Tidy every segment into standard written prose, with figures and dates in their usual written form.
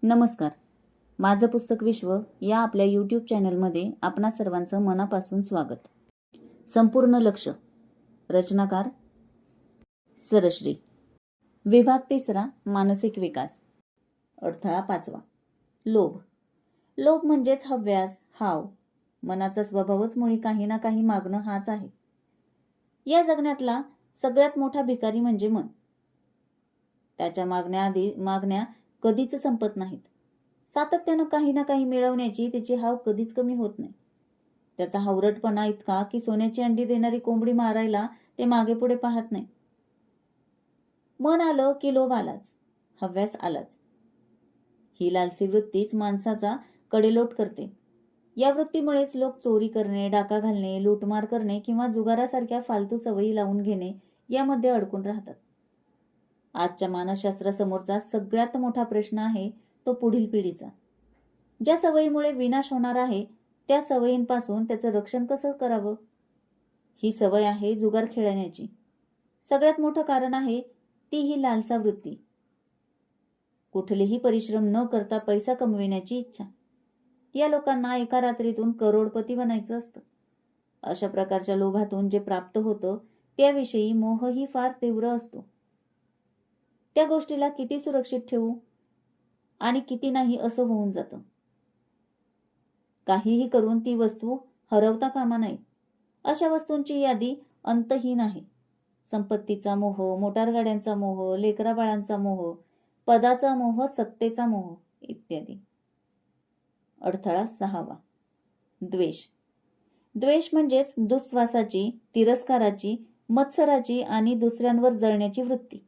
नमस्कार. माझं पुस्तक विश्व या आपल्या यूट्यूब चॅनलमध्ये आपणा सर्वांचं मनापासून स्वागत. संपूर्ण लक्ष. रचनाकार सरश्री. विभाग 3. मानसिक विकास. अडथळा 5. लोभ. लोभ म्हणजेच हव्यास, हाव. मनाचा स्वभावच मुळी काही ना काही मागणं हाच आहे. या जगण्यातला सगळ्यात मोठा भिकारी म्हणजे मन. त्याच्या मागण्या कधीच संपत नाहीत. सातत्यानं काही ना काही मिळवण्याची त्याची हाव कधीच कमी होत नाही. त्याचा हावरटपणा इतका की सोन्याची अंडी देणारी कोंबडी मारायला ते मागे पुढे पाहत नाही. मन आलं की लोभ आलाच, हव्यास आलाच. ही लालसी वृत्तीच माणसाचा कडेलोट करते. या वृत्तीमुळेच लोक चोरी करणे, डाका घालणे, लूटमार करणे किंवा जुगारासारख्या फालतू सवयी लावून घेणे यामध्ये अडकून राहतात. आजच्या मानसशास्त्रासमोरचा सगळ्यात मोठा प्रश्न आहे तो पुढील पिढीचा. ज्या सवयीमुळे विनाश होणार आहे त्या सवयींपासून त्याचं रक्षण कसं करावं? ही सवय आहे जुगार खेळण्याची. सगळ्यात मोठं कारण आहे ती ही लालसा वृत्ती. कुठलेही परिश्रम न करता पैसा कमविण्याची इच्छा. या लोकांना एका रात्रीतून करोडपती बनायचं असतं. अशा प्रकारच्या लोभातून जे प्राप्त होतं त्याविषयी मोहही फार तीव्र असतो. त्या गोष्टीला किती सुरक्षित ठेवू आणि किती नाही असं होऊन जातं. काहीही करून ती वस्तू हरवता कामा नये. अशा वस्तूंची यादी अंतहीन आहे. संपत्तीचा मोह, मोटारगाड्यांचा मोह, लेकराबाळांचा मोह, पदाचा मोह, सत्तेचा मोह इत्यादी. अडथळा 6. द्वेष. द्वेष म्हणजेच दुःश्वासाची, तिरस्काराची, मत्सराची आणि दुसऱ्यांवर जळण्याची वृत्ती.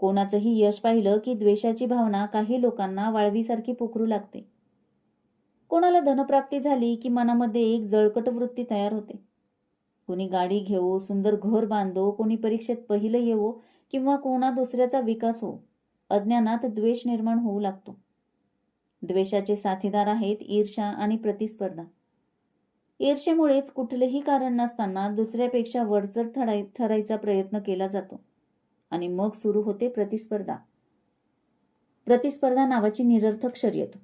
कोणाचंही यश पाहिलं की द्वेषाची भावना काही लोकांना वाळवीसारखी पोखरू लागते. कोणाला धनप्राप्ती झाली की मनामध्ये एक जळकट वृत्ती तयार होते. कोणी गाडी घेवो, सुंदर घर बांधो, कोणी परीक्षेत पहिलं येवो किंवा कोणा दुसऱ्याचा विकास हो, अज्ञानात द्वेष निर्माण होऊ लागतो. द्वेषाचे साथीदार आहेत ईर्ष्या आणि प्रतिस्पर्धा. ईर्ष्येमुळेच कुठलेही कारण नसताना दुसऱ्यापेक्षा वरचढ ठरायचा प्रयत्न केला जातो आणि मग सुरू होते प्रतिस्पर्धा. प्रतिस्पर्धा नावाची निरर्थक शर्यत.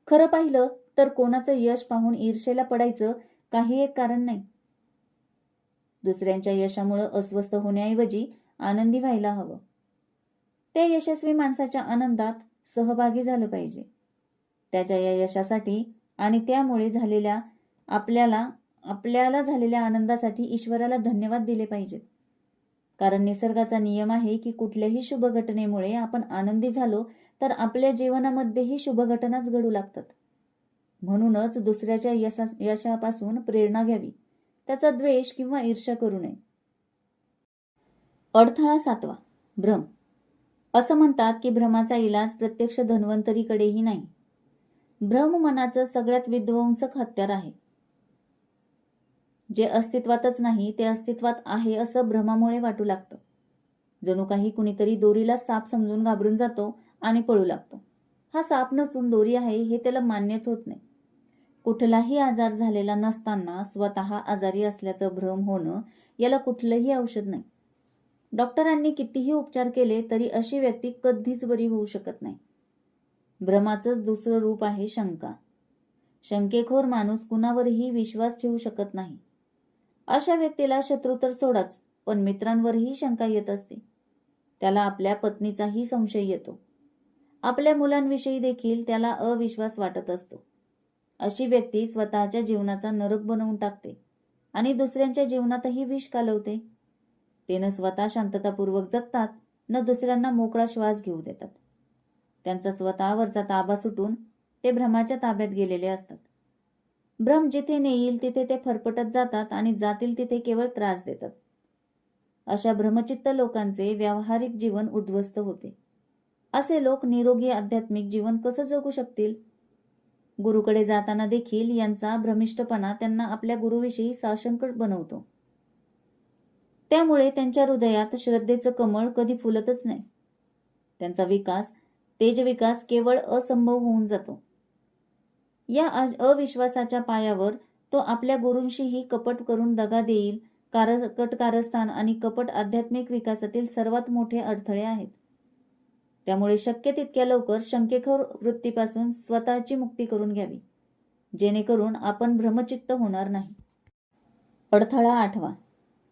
खरं पाहिलं तर कोणाचं यश पाहून ईर्ष्येला पडायचं काही एक कारण नाही. दुसऱ्यांच्या यशामुळे अस्वस्थ होण्याऐवजी आनंदी व्हायला हवं. त्या यशस्वी माणसाच्या आनंदात सहभागी झालं पाहिजे. त्याच्या या यशासाठी आणि त्यामुळे झालेल्या आपल्याला झालेल्या आनंदासाठी ईश्वराला धन्यवाद दिले पाहिजेत. कारण निसर्गाचा नियम आहे की कुठल्याही शुभ घटनेमुळे आपण आनंदी झालो तर आपल्या जीवनामध्येही शुभ घटनाच घडू लागतात. म्हणूनच दुसऱ्याच्या यशापासून प्रेरणा घ्यावी, त्याचा द्वेष किंवा ईर्ष्या करू नये. अडथळा 7. भ्रम. असं म्हणतात की भ्रमाचा इलाज प्रत्यक्ष धन्वंतरीकडेही नाही. भ्रम मनाचं सगळ्यात विध्वंसक हत्यार आहे. जे अस्तित्वातच नाही ते अस्तित्वात आहे असं भ्रमामुळे वाटू लागतं. जणू काही कुणीतरी दोरीला साप समजून घाबरून जातो आणि पळू लागतो. हा साप नसून दोरी आहे हे त्याला मान्यच होत नाही. कुठलाही आजार झालेला नसताना स्वतः आजारी असल्याचं भ्रम होणं याला कुठलंही औषध नाही. डॉक्टरांनी कितीही उपचार केले तरी अशी व्यक्ती कधीच बरी होऊ शकत नाही. भ्रमाचंच दुसरं रूप आहे शंका. शंकेखोर माणूस कुणावरही विश्वास ठेवू शकत नाही. अशा व्यक्तीला शत्रू तर सोडाच, पण मित्रांवरही शंका येत असते. त्याला आपल्या पत्नीचाही संशय येतो. आपल्या मुलांविषयी देखील त्याला अविश्वास वाटत असतो. अशी व्यक्ती स्वतःच्या जीवनाचा नरक बनवून टाकते आणि दुसऱ्यांच्या जीवनातही विष कालवते. ते न स्वतः शांततापूर्वक जगतात न दुसऱ्यांना मोकळा श्वास घेऊ देतात. त्यांचा स्वतःवरचा ताबा सुटून ते भ्रमाच्या ताब्यात गेलेले असतात. भ्रम जिथे नेईल तिथे ते फरफटत जातात आणि जातील तिथे केवळ त्रास देतात. अशा भ्रमचित्त लोकांचे व्यावहारिक जीवन उद्ध्वस्त होते. असे लोक निरोगी आध्यात्मिक जीवन कसं जगू शकतील? गुरुकडे जाताना देखील यांचा भ्रमिष्टपणा त्यांना आपल्या गुरुविषयी साशंक बनवतो. त्यामुळे त्यांच्या हृदयात श्रद्धेचं कमळ कधी फुलतच नाही. त्यांचा तेजविकास केवळ असंभव होऊन जातो. या अविश्वासाच्या पायावर तो आपल्या गुरूंशीही कपट करून दगा देईल. कट कारस्थान आणि कपट आध्यात्मिक विकासातील सर्वात मोठे अडथळे आहेत. त्यामुळे शक्य तितक्या लवकर शंकेखोर वृत्तीपासून स्वतःची मुक्ती करून घ्यावी, जेणेकरून आपण भ्रमचित्त होणार नाही. अडथळा 8वा,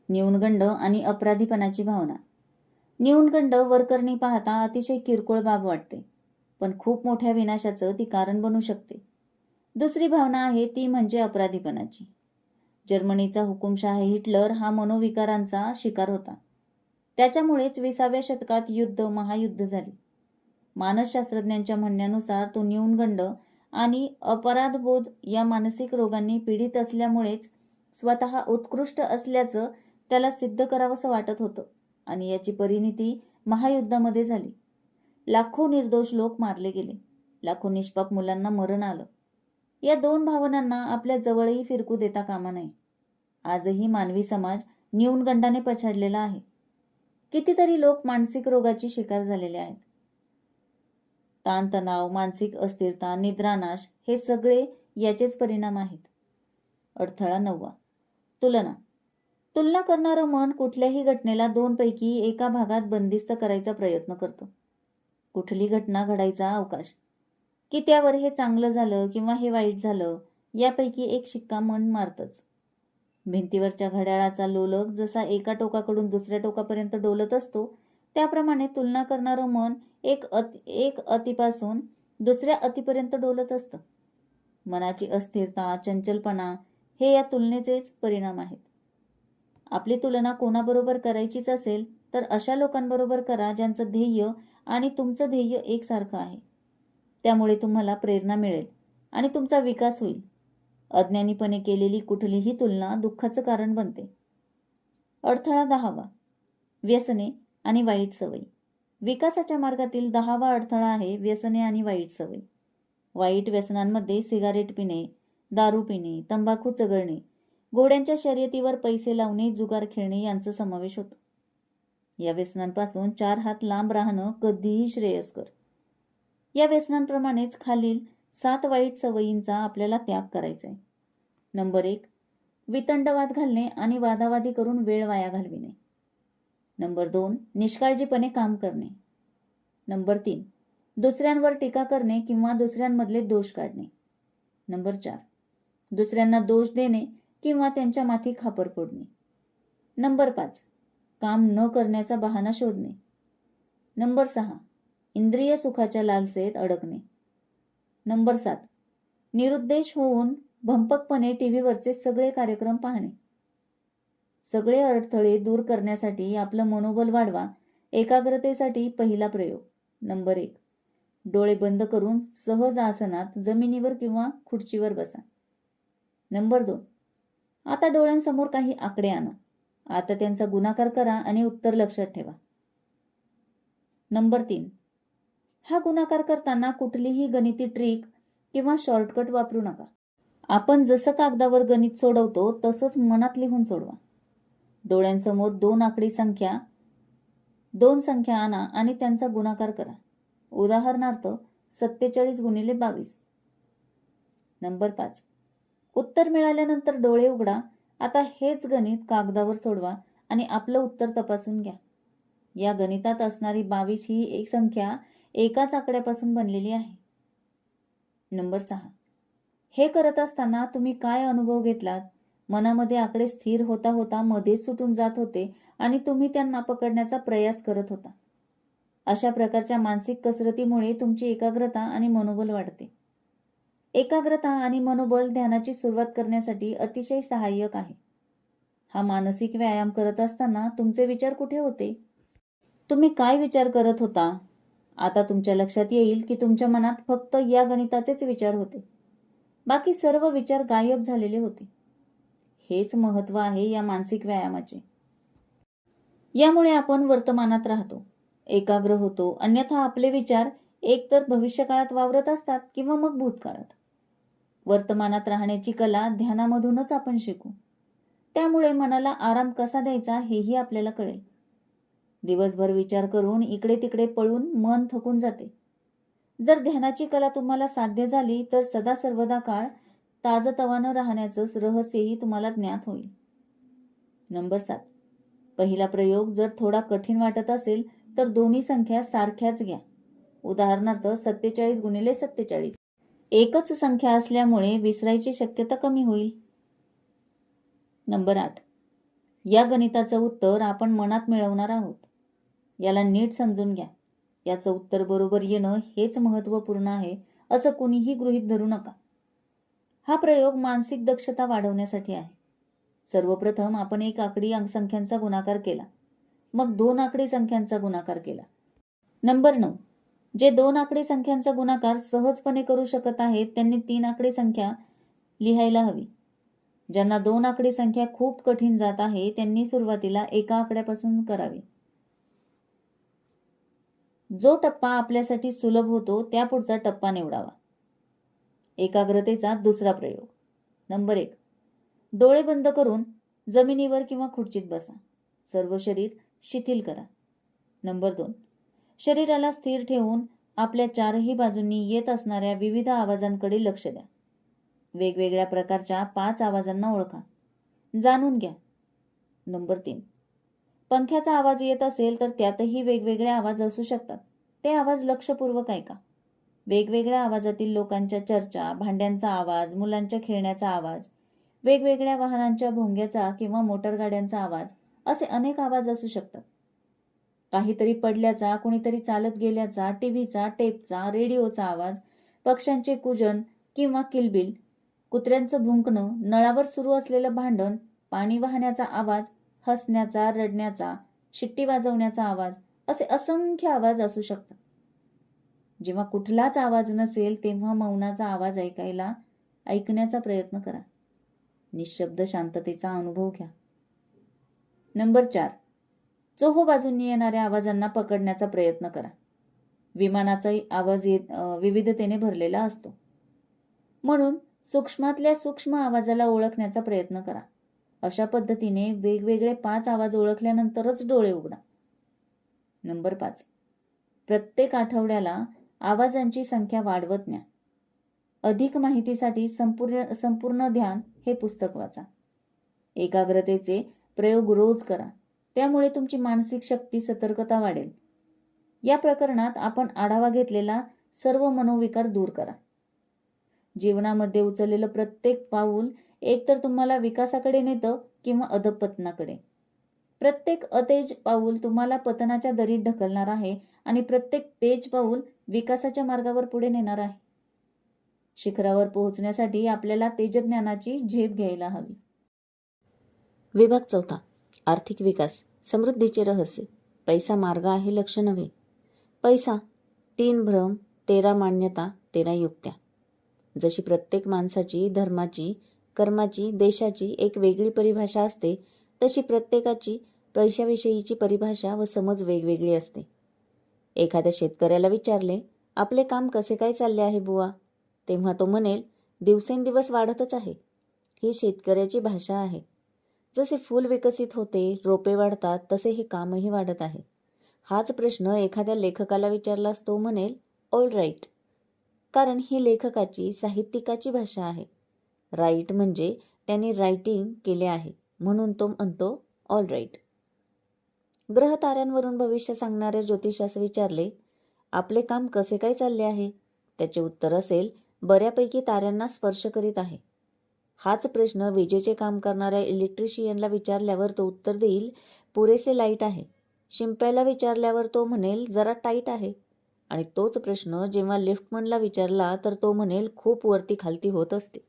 न्यूनगंड आणि अपराधीपणाची भावना. न्यूनगंड वरकरणी पाहता अतिशय किरकोळ बाब वाटते, पण खूप मोठ्या विनाशाचं ती कारण बनू शकते. दुसरी भावना आहे ती म्हणजे अपराधीपणाची. जर्मनीचा हुकुमशाह हिटलर हा मनोविकारांचा शिकार होता. त्याच्यामुळेच 20व्या शतकात महायुद्ध झाली. मानसशास्त्रज्ञांच्या म्हणण्यानुसार तो न्यूनगंड आणि अपराधबोध या मानसिक रोगांनी पीडित असल्यामुळेच स्वतः उत्कृष्ट असल्याचं त्याला सिद्ध करावंसं वाटत होतं आणि याची परिणिती महायुद्धामध्ये झाली. लाखो निर्दोष लोक मारले गेले, लाखो निष्पाप मुलांना मरण आलं. या दोन भावनांना आपल्या जवळही फिरकू देता कामा नये. आजही मानवी समाज न्यूनगंडाने पछाडलेला आहे. कितीतरी लोक मानसिक रोगाची शिकार झालेले आहेत. ताणतणाव, मानसिक अस्थिरता, निद्रानाश हे सगळे याचेच परिणाम आहेत. अडथळा 9वा, तुलना करणारं मन कुठल्याही घटनेला 2 पैकी एका भागात बंदिस्त करायचा प्रयत्न करतं. कुठली घटना घडायचा अवकाश, की त्यावर हे चांगलं झालं किंवा हे वाईट झालं यापैकी एक शिक्का मन मारतच. भिंतीवरच्या घड्याळाचा लोलक जसा एका टोकाकडून दुसऱ्या टोकापर्यंत डोलत असतो, त्याप्रमाणे तुलना करणारं मन एक अतीपासून दुसऱ्या अतीपर्यंत डोलत असतं. मनाची अस्थिरता, चंचलपणा हे या तुलनेचेच परिणाम आहेत. आपली तुलना कोणाबरोबर करायचीच असेल तर अशा लोकांबरोबर करा ज्यांचं ध्येय आणि तुमचं ध्येय एकसारखं आहे. त्यामुळे तुम्हाला प्रेरणा मिळेल आणि तुमचा विकास होईल. अज्ञानीपणे केलेली कुठलीही तुलना दुःखाचं कारण बनते. अडथळा 10वा, व्यसने आणि वाईट सवयी. विकासाच्या मार्गातील 10वा अडथळा आहे व्यसने आणि वाईट सवयी. वाईट व्यसनांमध्ये सिगारेट पिणे, दारू पिणे, तंबाखू चगळणे, घोड्यांच्या शर्यतीवर पैसे लावणे, जुगार खेळणे यांचा समावेश होतो. या व्यसनांपासून 4 हात लांब राहणं कधीही श्रेयस्कर. या व्यसनांप्रमाणेच खालील 7 वाईट सवयींचा आपल्याला त्याग करायचा आहे. नंबर 1, वितंडवाद घालणे आणि वादावादी करून वेळ वाया घालविणे. नंबर 2, निष्काळजीपणे काम करणे. नंबर 3, दुसऱ्यांवर टीका करणे किंवा दुसऱ्यांमधले दोष काढणे. नंबर 4, दुसऱ्यांना दोष देणे किंवा त्यांच्या माथी खापर फोडणे. नंबर 5, काम न करण्याचा बहाणा शोधणे. नंबर 6, इंद्रिय सुखाच्या लालसेत अडकणे. नंबर 7, निरुद्देश होऊन भंपकपणे टीव्हीवरचे सगळे कार्यक्रम पाहणे. सगळे अडथळे दूर करण्यासाठी आपलं मनोबल वाढवा. एकाग्रतेसाठी पहिला प्रयोग. नंबर 1, डोळे बंद करून सहज आसनात जमिनीवर किंवा खुर्चीवर बसा. नंबर 2, आता डोळ्यांसमोर काही आकडे आणा. आता त्यांचा गुणाकार करा आणि उत्तर लक्षात ठेवा. नंबर 3, हा गुणाकार करताना कुठलीही गणिती ट्रिक किंवा शॉर्टकट वापरू नका. आपण जसं कागदावर गणित सोडवतो तसंच मनात लिहून सोडवा. डोळ्यांसमोर 2 संख्या आणा आणि त्यांचा गुणाकार करा. उदाहरणार्थ 47 गुणिले 22. नंबर 5, उत्तर मिळाल्यानंतर डोळे उघडा. आता हेच गणित कागदावर सोडवा आणि आपलं उत्तर तपासून घ्या. या गणितात असणारी 22 ही एक संख्या एकाच आकड्यापासून बनलेली आहे. नंबर 6, हे करत असताना तुम्ही काय अनुभव घेतलात? मनामध्ये आकडे स्थिर होता होता मध्येच सुटून जात होते आणि तुम्ही त्यांना पकडण्याचा प्रयास करत होता. अशा प्रकारच्या मानसिक कसरतीमुळे तुमची एकाग्रता आणि मनोबल वाढते. एकाग्रता आणि मनोबल ध्यानाची सुरुवात करण्यासाठी अतिशय सहाय्यक आहे. हा मानसिक व्यायाम करत असताना तुमचे विचार कुठे होते? तुम्ही काय विचार करत होता? आता तुमच्या लक्षात येईल की तुमच्या मनात फक्त या गणिताचेच विचार होते. बाकी सर्व विचार गायब झालेले होते. हेच महत्त्व आहे या मानसिक व्यायामाचे. यामुळे आपण वर्तमानात राहतो, एकाग्र होतो. अन्यथा आपले विचार एकतर भविष्यकाळात वावरत असतात किंवा मग भूतकाळात. वर्तमानात राहण्याची कला ध्यानामधूनच आपण शिकू. त्यामुळे मनाला आराम कसा द्यायचा हेही आपल्याला कळेल. दिवसभर विचार करून इकडे तिकडे पळून मन थकून जाते. जर ध्यानाची कला तुम्हाला साध्य झाली तर सदा सर्वदा काळ ताजतवानं राहण्याचं रहस्यही तुम्हाला ज्ञात होईल. नंबर 7, पहिला प्रयोग जर थोडा कठीण वाटत असेल तर दोन्ही संख्या सारख्याच घ्या उदाहरणार्थ 47 गुणिले 47. एकच संख्या असल्यामुळे विसरायची शक्यता कमी होईल. नंबर 8. या गणिताचं उत्तर आपण मनात मिळवणार आहोत. याला नीट समजून घ्या. याचं उत्तर बरोबर येणं हेच महत्त्वपूर्ण आहे असं कुणीही गृहीत धरू नका. हा प्रयोग मानसिक दक्षता वाढवण्यासाठी आहे. सर्वप्रथम आपण एक आकडी संख्यांचा गुणाकार केला, मग 2 आकडी संख्यांचा गुणाकार केला. नंबर 9. जे 2 आकडी संख्यांचा गुणाकार सहजपणे करू शकत आहेत त्यांनी 3 आकडी संख्या लिहायला हवी. ज्यांना 2 आकडी संख्या खूप कठीण जात आहे त्यांनी सुरुवातीला एका आकड्यापासून करावे. जो टप्पा आपल्यासाठी सुलभ होतो त्यापुढचा टप्पा निवडावा. एकाग्रतेचा दुसरा प्रयोग. नंबर 1. डोळे बंद करून जमिनीवर किंवा खुर्चीत बसा. सर्व शरीर शिथिल करा. नंबर 2. शरीराला स्थिर ठेवून आपल्या चारही बाजूंनी येत असणाऱ्या विविध आवाजांकडे लक्ष द्या. वेगवेगळ्या प्रकारच्या 5 आवाजांना ओळखा. जाणून घ्या. नंबर 3. पंख्याचा आवाज येत असेल तर त्यातही वेगवेगळे आवाज असू शकतात. ते आवाज लक्षपूर्वक ऐका. वेगवेगळ्या आवाजातील लोकांच्या चर्चा, भांड्यांचा आवाज, मुलांच्या खेळण्याचा आवाज, वेगवेगळ्या वाहनांच्या भोंग्याचा किंवा मोटारगाड्यांचा आवाज असे अनेक आवाज असू शकतात. काहीतरी पडल्याचा, कुणीतरी चालत गेल्याचा, टीव्हीचा, टेपचा, रेडिओचा आवाज, पक्ष्यांचे कूजन किंवा किलबिल, कुत्र्यांचं भुंकणं, नळावर सुरू असलेलं भांडण, पाणी वाहण्याचा आवाज, हसण्याचा, रडण्याचा, शिट्टी वाजवण्याचा आवाज असे असंख्य आवाज असू शकतात. जेव्हा कुठलाच आवाज नसेल तेव्हा मौनाचा आवाज ऐकण्याचा प्रयत्न करा. निशब्द शांततेचा अनुभव घ्या. नंबर 4. चोहोबाजूंनी येणाऱ्या आवाजांना पकडण्याचा प्रयत्न करा. विमानाचा आवाज विविधतेने भरलेला असतो, म्हणून सूक्ष्मातल्या सूक्ष्म आवाजाला ओळखण्याचा प्रयत्न करा. अशा पद्धतीने वेगवेगळे 5 आवाज ओळखल्यानंतरच डोळे उघडा. नंबर 5. प्रत्येक आठवड्याला आवाजांची संख्या वाढवत न्या. अधिक माहितीसाठी संपूर्ण ध्यान हे पुस्तक वाचा. एकाग्रतेचे प्रयोग रोज करा. त्यामुळे तुमची मानसिक शक्ती, सतर्कता वाढेल. या प्रकरणात आपण आढावा घेतलेला सर्व मनोविकार दूर करा. जीवनामध्ये उचललेलं प्रत्येक पाऊल एकतर तुम्हाला विकासाकडे नेतं किंवा अधःपतनाकडे. प्रत्येक अतेज पाऊल तुम्हाला पतनाच्या दरीत ढकलणार आहे आणि प्रत्येक तेज पाऊल विकासाच्या मार्गावर पुढे नेणार आहे. शिखरावर पोहोचण्यासाठी आपल्याला तेजज्ञानाची झेप घ्यायला हवी. विभाग 4. आर्थिक विकास. समृद्धीचे रहस्य. पैसा मार्ग आहे, लक्ष नव्हे. पैसा 3 भ्रम, 13 मान्यता, 13 युक्त्या. जशी प्रत्येक माणसाची, धर्माची, कर्माची, देशाची एक वेगळी परिभाषा असते, तशी प्रत्येकाची पैशाविषयीची परिभाषा व समज वेगवेगळी असते. एखाद्या शेतकऱ्याला विचारले, आपले काम कसे काय चालले आहे बुवा? तेव्हा तो म्हणेल, दिवसेंदिवस वाढतच आहे. ही शेतकऱ्याची भाषा आहे. जसे फूल विकसित होते, रोपे वाढतात, तसे हे कामही वाढत आहे. हाच प्रश्न एखाद्या लेखकाला विचारलास तो म्हणेल, ऑल राईट. कारण ही लेखकाची, साहित्यिकाची भाषा आहे. राईट म्हणजे त्यांनी रायटिंग केले आहे, म्हणून तो म्हणतो ऑल राईट. ग्रह ताऱ्यांवरून भविष्य सांगणाऱ्या ज्योतिषास विचारले, आपले काम कसे काय चालले आहे? त्याचे उत्तर असेल, बऱ्यापैकी ताऱ्यांना स्पर्श करीत आहे. हाच प्रश्न विजेचे काम करणाऱ्या इलेक्ट्रिशियनला विचारल्यावर तो उत्तर देईल, पुरेसे लाईट आहे. शिंप्याला विचारल्यावर तो म्हणेल, जरा टाईट आहे. आणि तोच प्रश्न जेव्हा लिफ्टमनला विचारला तर तो म्हणेल, खूप वरती खालती होत असते.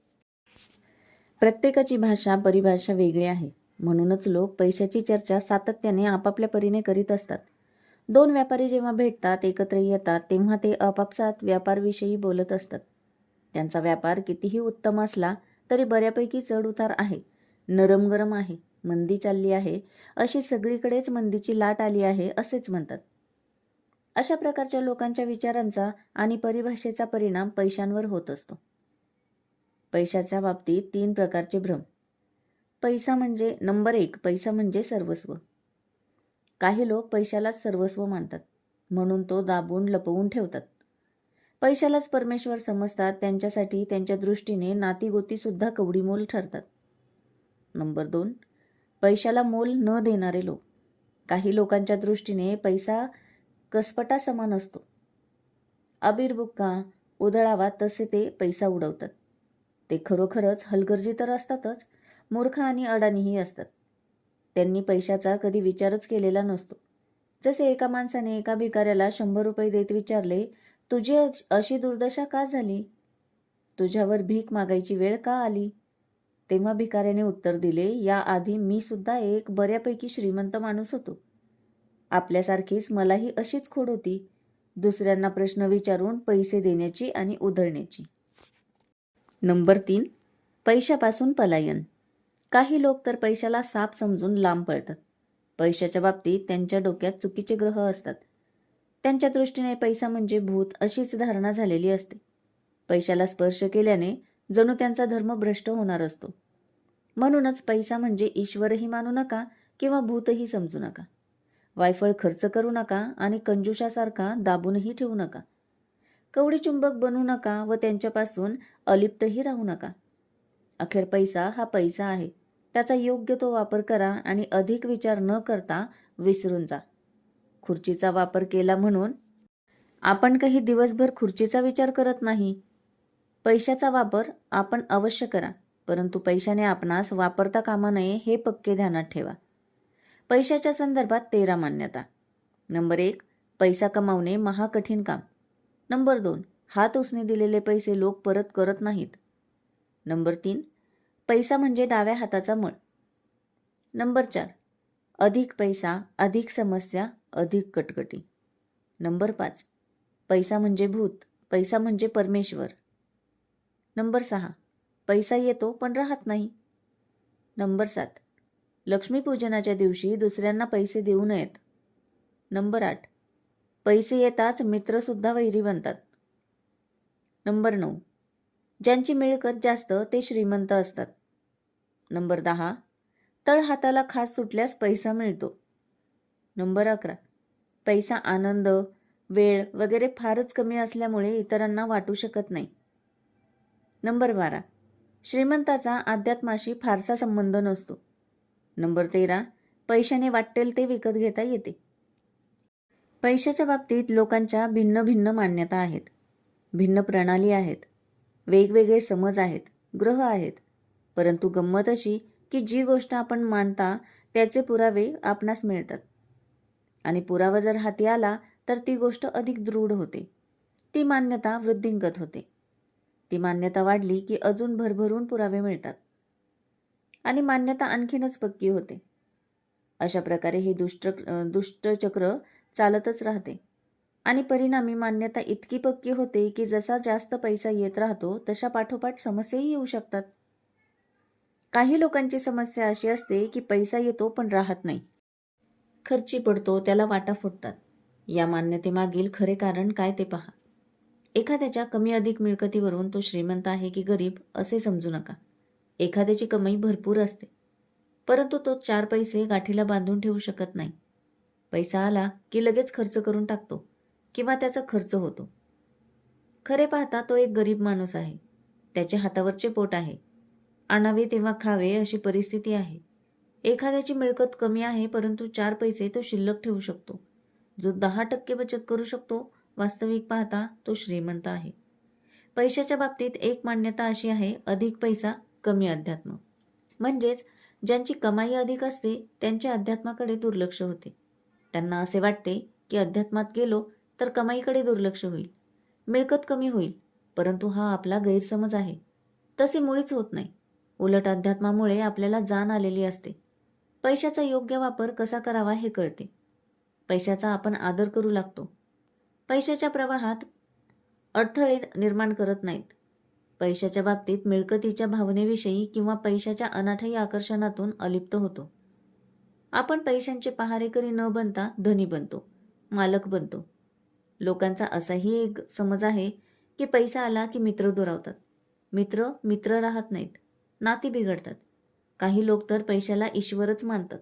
प्रत्येकाची भाषा, परिभाषा वेगळी आहे. म्हणूनच लोक पैशाची चर्चा सातत्याने आपापल्या परीने करीत असतात. 2 व्यापारी जेव्हा भेटतात, एकत्र येतात, तेव्हा ते आपापसात व्यापारविषयी बोलत असतात. त्यांचा व्यापार कितीही उत्तम असला तरी बऱ्यापैकी चढ उतार आहे, नरम गरम आहे, मंदी चालली आहे, अशी सगळीकडेच मंदीची लाट आली आहे असेच म्हणतात. अशा प्रकारच्या लोकांच्या विचारांचा आणि परिभाषेचा परिणाम पैशांवर होत असतो. पैशाच्या बाबतीत 3 प्रकारचे भ्रम. पैसा म्हणजे नंबर 1. पैसा म्हणजे सर्वस्व. काही लोक पैशालाच सर्वस्व मानतात, म्हणून तो दाबून लपवून ठेवतात. पैशालाच परमेश्वर समजतात. त्यांच्यासाठी, त्यांच्या दृष्टीने नातीगोती सुद्धा कवडीमोल ठरतात. नंबर 2. पैशाला मोल न देणारे लोक. काही लोकांच्या दृष्टीने पैसा कसपटा समान असतो. अबीरबुक्का उधळावा तसे ते पैसा उडवतात. ते खरोखरच हलगर्जी तर असतातच, मूर्ख आणि अडाणीही असतात. त्यांनी पैशाचा कधी विचारच केलेला नसतो. जसे एका माणसाने एका भिकाऱ्याला 100 रुपये देत विचारले, तुझी अशी दुर्दशा का झाली? तुझ्यावर भीक मागायची वेळ का आली? तेव्हा भिकाऱ्याने उत्तर दिले, याआधी मी सुद्धा एक बऱ्यापैकी श्रीमंत माणूस होतो. आपल्यासारखीच मलाही अशीच खोड होती, दुसऱ्यांना प्रश्न विचारून पैसे देण्याची आणि उधळण्याची. नंबर 3. पैशापासून पलायन. काही लोक तर पैशाला साप समजून लांब पळतात. पैशाच्या बाबतीत त्यांच्या डोक्यात चुकीचे ग्रह असतात. त्यांच्या दृष्टीने पैसा म्हणजे भूत अशीच धारणा झालेली असते. पैशाला स्पर्श केल्याने जणू त्यांचा धर्म भ्रष्ट होणार असतो. म्हणूनच पैसा म्हणजे ईश्वरही मानू नका किंवा भूतही समजू नका. वायफळ खर्च करू नका आणि कंजूषासारखा दाबूनही ठेवू नका. कवडीचुंबक बनू नका व त्यांच्यापासून अलिप्तही राहू नका. अखेर पैसा हा पैसा आहे. त्याचा योग्य तो वापर करा आणि अधिक विचार न करता विसरून जा. खुर्चीचा वापर केला म्हणून आपण काही दिवसभर खुर्चीचा विचार करत नाही. पैशाचा वापर आपण अवश्य करा, परंतु पैशाने आपणास वापरता कामा नये हे पक्के ध्यानात ठेवा. पैशाच्या संदर्भात 13 मान्यता. नंबर 1. पैसा कमावणे महाकठीण काम. नंबर 2. हात उसने दिलेले पैसे लोक परत करत नाहीत. नंबर 3. पैसा म्हणजे डाव्या हाताचा मळ. नंबर 4. अधिक पैसा, अधिक समस्या, अधिक कटकटी. नंबर 5. पैसा म्हणजे भूत, पैसा म्हणजे परमेश्वर. नंबर 6. पैसा येतो पण राहत नाही. नंबर 7. लक्ष्मीपूजनाच्या दिवशी दुसऱ्यांना पैसे देऊ नयेत. नंबर 8. पैसे येताच मित्रसुद्धा वैरी बनतात. नंबर 9. ज्यांची मिळकत जास्त ते श्रीमंत असतात. नंबर 10. तळहाताला खास सुटल्यास पैसा मिळतो. नंबर 11. पैसा आनंद, वेळ वगैरे फारच कमी असल्यामुळे इतरांना वाटू शकत नाही. नंबर 12. श्रीमंताचा अध्यात्माशी फारसा संबंध नसतो. नंबर 13. पैशाने वाटेल ते विकत घेता येते. पैशाच्या बाबतीत लोकांच्या भिन्न भिन्न मान्यता आहेत, भिन्न प्रणाली आहेत, वेगवेगळे समज आहेत, ग्रह आहेत. परंतु गंमत अशी की जी गोष्ट आपण मानता त्याचे पुरावे आपणास मिळतात आणि पुरावा जर हाती आला तर ती गोष्ट अधिक दृढ होते. ती मान्यता वृद्धिंगत होते. ती मान्यता वाढली की अजून भरभरून पुरावे मिळतात आणि मान्यता आणखीनच पक्की होते. अशा प्रकारे हे दुष्टचक्र चालतच राहते आणि परिणामी मान्यता इतकी पक्की होते की जसा जास्त पैसा येत राहतो तशा पाठोपाठ समस्याही येऊ शकतात. काही लोकांची समस्या अशी असते की पैसा येतो पण राहत नाही, खर्ची पडतो, त्याला वाटा फुटतात. या मान्यतेमागील खरे कारण काय ते पहा. एखाद्याच्या कमी अधिक मिळकतीवरून तो श्रीमंत आहे की गरीब असे समजू नका. एखाद्याची कमाई भरपूर असते, परंतु तो 4 पैसे गाठीला बांधून ठेवू शकत नाही. पैसा आला की लगेच खर्च करून टाकतो किंवा त्याचा खर्च होतो. खरे पाहता तो एक गरीब माणूस आहे. त्याच्या हातावरचे पोट आहे. आणावे तेव्हा खावे अशी परिस्थिती आहे. एखाद्याची मिळकत कमी आहे परंतु 4 पैसे तो शिल्लक ठेवू शकतो. जो 10% बचत करू शकतो, वास्तविक पाहता तो श्रीमंत आहे. पैशाच्या बाबतीत एक मान्यता अशी आहे, अधिक पैसा कमी अध्यात्म. म्हणजेच ज्यांची कमाई अधिक असते त्यांच्या अध्यात्माकडे दुर्लक्ष होते. त्यांना असे वाटते की अध्यात्मात गेलो तर कमाईकडे दुर्लक्ष होईल, मिळकत कमी होईल. परंतु हा आपला गैरसमज आहे. तसे मुळीच होत नाही. उलट अध्यात्मामुळे आपल्याला जाण आलेली असते. पैशाचा योग्य वापर कसा करावा हे कळते. पैशाचा आपण आदर करू लागतो. पैशाच्या प्रवाहात अडथळे निर्माण करत नाहीत. पैशाच्या बाबतीत मिळकतीच्या भावनेविषयी किंवा पैशाच्या अनाठायी आकर्षणातून अलिप्त होतो. आपण पैशांचे पहारेकरी न बनता धनी बनतो, मालक बनतो. लोकांचा असाही एक समज आहे की पैसा आला की मित्र दुरावतात. मित्र राहत नाहीत, नाती बिघडतात. काही लोक तर पैशाला ईश्वरच मानतात,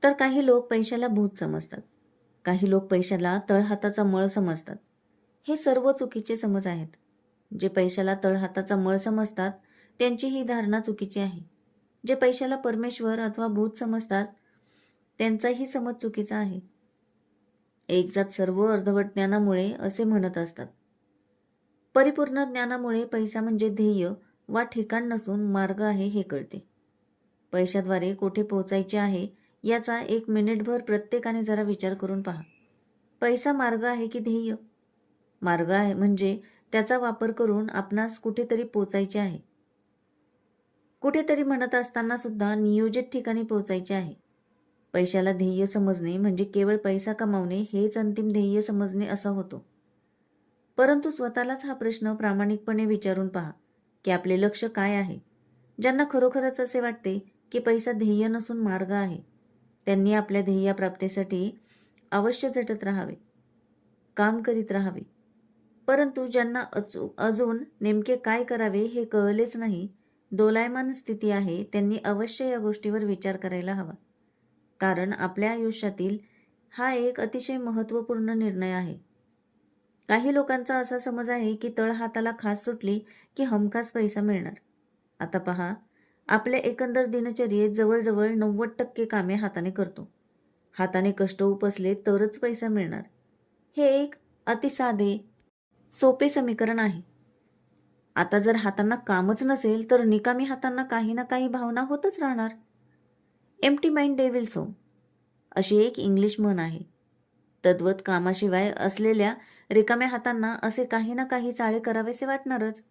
तर काही लोक पैशाला भूत समजतात. काही लोक पैशाला तळहाताचा मळ समजतात. हे सर्व चुकीचे समज आहेत. जे पैशाला तळहाताचा मळ समजतात त्यांची ही धारणा चुकीची आहे. जे पैशाला परमेश्वर अथवा भूत समजतात त्यांचाही समज चुकीचा आहे. एक जात सर्व अर्धवट ज्ञानामुळे असे म्हणत असतात, परिपूर्ण ज्ञानामुळे पैसा म्हणजे ध्येय वा ठिकाण नसून मार्ग आहे हे कळते. पैशाद्वारे कुठे पोहोचायचे आहे याचा 1 मिनिटभर प्रत्येकाने जरा विचार करून पहा. पैसा मार्ग आहे की ध्येय? मार्ग आहे म्हणजे त्याचा वापर करून आपणास कुठेतरी पोचायचे आहे. कुठेतरी म्हणत असताना सुद्धा नियोजित ठिकाणी पोचायचे आहे. पैशाला ध्येय समजणे म्हणजे केवळ पैसा कमावणे हेच अंतिम ध्येय समजणे असा होतो. परंतु स्वतःलाच हा प्रश्न प्रामाणिकपणे विचारून पहा की आपले लक्ष काय आहे. ज्यांना खरोखरच असे वाटते की पैसा ध्येय नसून मार्ग आहे, त्यांनी आपल्या ध्येयाप्राप्तीसाठी अवश्य झटत राहावे, काम करीत राहावे. परंतु ज्यांना अजून नेमके काय करावे हे कळलेच नाही, दोलायमान स्थिती आहे, त्यांनी अवश्य या गोष्टीवर विचार करायला हवा. कारण आपल्या आयुष्यातील हा एक अतिशय महत्त्वपूर्ण निर्णय आहे. काही लोकांचा असा समज आहे की तळहाताला खास सुटली की हमखास पैसा मिळणार. आता पहा, आपल्या एकंदर दिनचर्येत जवळजवळ 90% कामे हाताने करतो. हाताने कष्ट उपसले तरच पैसा मिळणार. हे एक अतिसाधे सोपे समीकरण आहे. आता जर हातांना कामच नसेल तर निकामी हातांना काही ना काही भावना होतच राहणार. एम्प्टी माइंड डेव्हिल्स होम अशी एक इंग्लिश म्हण आहे. तद्वत कामाशिवाय असलेल्या रिकाम्या हातांना असे काही ना काही चाळे करावेसे वाटणारच.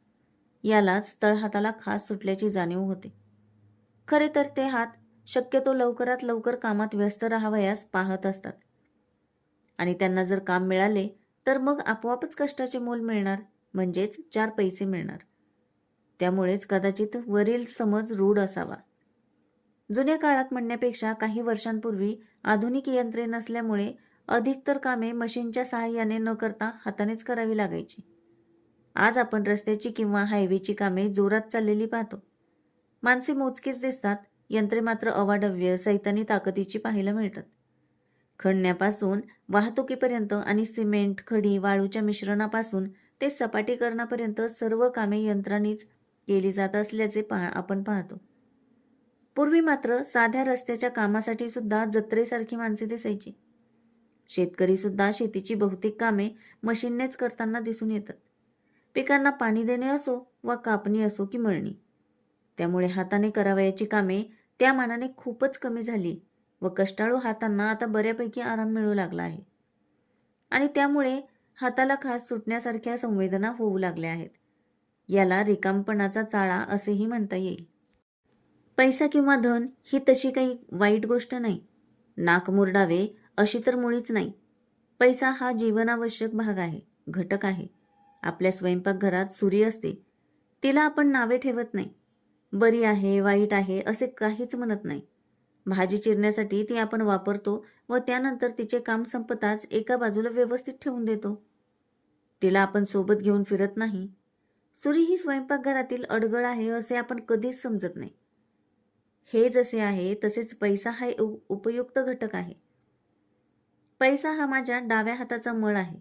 यालाच तळहाताला खास सुटल्याची जाणीव होते. खरे तर ते हात शक्यतो लवकरात लवकर कामात व्यस्त राहावयास पाहत असतात आणि त्यांना जर काम मिळाले तर मग आपोआपच कष्टाचे मोल मिळणार, म्हणजेच 4 पैसे मिळणार. त्यामुळेच कदाचित वरील समज रूढ असावा. जुन्या काळात म्हणण्यापेक्षा काही वर्षांपूर्वी आधुनिक यंत्रे नसल्यामुळे अधिकतर कामे मशीनच्या सहाय्याने न करता हातानेच करावी लागायची. आज आपण रस्त्याची किंवा हायवेची कामे जोरात चाललेली पाहतो. माणसे मोजकीच दिसतात, यंत्रे मात्र अवाढव्य सैतानी ताकदीची पाहायला मिळतात. खणण्यापासून वाहतुकीपर्यंत आणि सिमेंट, खडी, वाळूच्या मिश्रणापासून ते सपाटीकरणापर्यंत सर्व कामे यंत्रांनीच केली जात असल्याचे आपण पाहतो. पूर्वी मात्र साध्या रस्त्याच्या कामासाठी सुद्धा जत्रेसारखी माणसे दिसायची. शेतकरी सुद्धा शेतीची बहुतेक कामे मशीननेच करताना दिसून येतात. पिकांना पाणी देणे असो वा कापणी असो की मळणी. त्यामुळे हाताने करावयाची कामे त्या मानाने खूपच कमी झाली व कष्टाळू हातांना आता बऱ्यापैकी आराम मिळू लागला आहे. आणि त्यामुळे हाताला खास सुटण्यासारख्या संवेदना होऊ लागल्या आहेत. याला रिकामपणाचा चाळा असेही म्हणता येईल. पैसा किंवा धन ही तशी काही वाईट गोष्ट नाही. नाक मुरडावे अशी तर मुळीच नाही. पैसा हा जीवनावश्यक भाग आहे, घटक आहे. आपल्या स्वयंपाकघरात सुरी असते, तिला आपण नावे ठेवत नाही. बरी आहे, वाईट आहे असे काहीच म्हणत नाही. भाजी चिरण्यासाठी ती आपण वापरतो व त्यानंतर तिचे काम संपताच एका बाजूला व्यवस्थित ठेवून देतो. तिला आपण सोबत घेऊन फिरत नाही. सुरी ही स्वयंपाकघरातील अडगळ आहे असे आपण कधीच समजत नाही. हे जसे आहे तसेच पैसा हा उपयुक्त घटक आहे. पैसा हा माझ्या डाव्या हाताचा मळ आहे.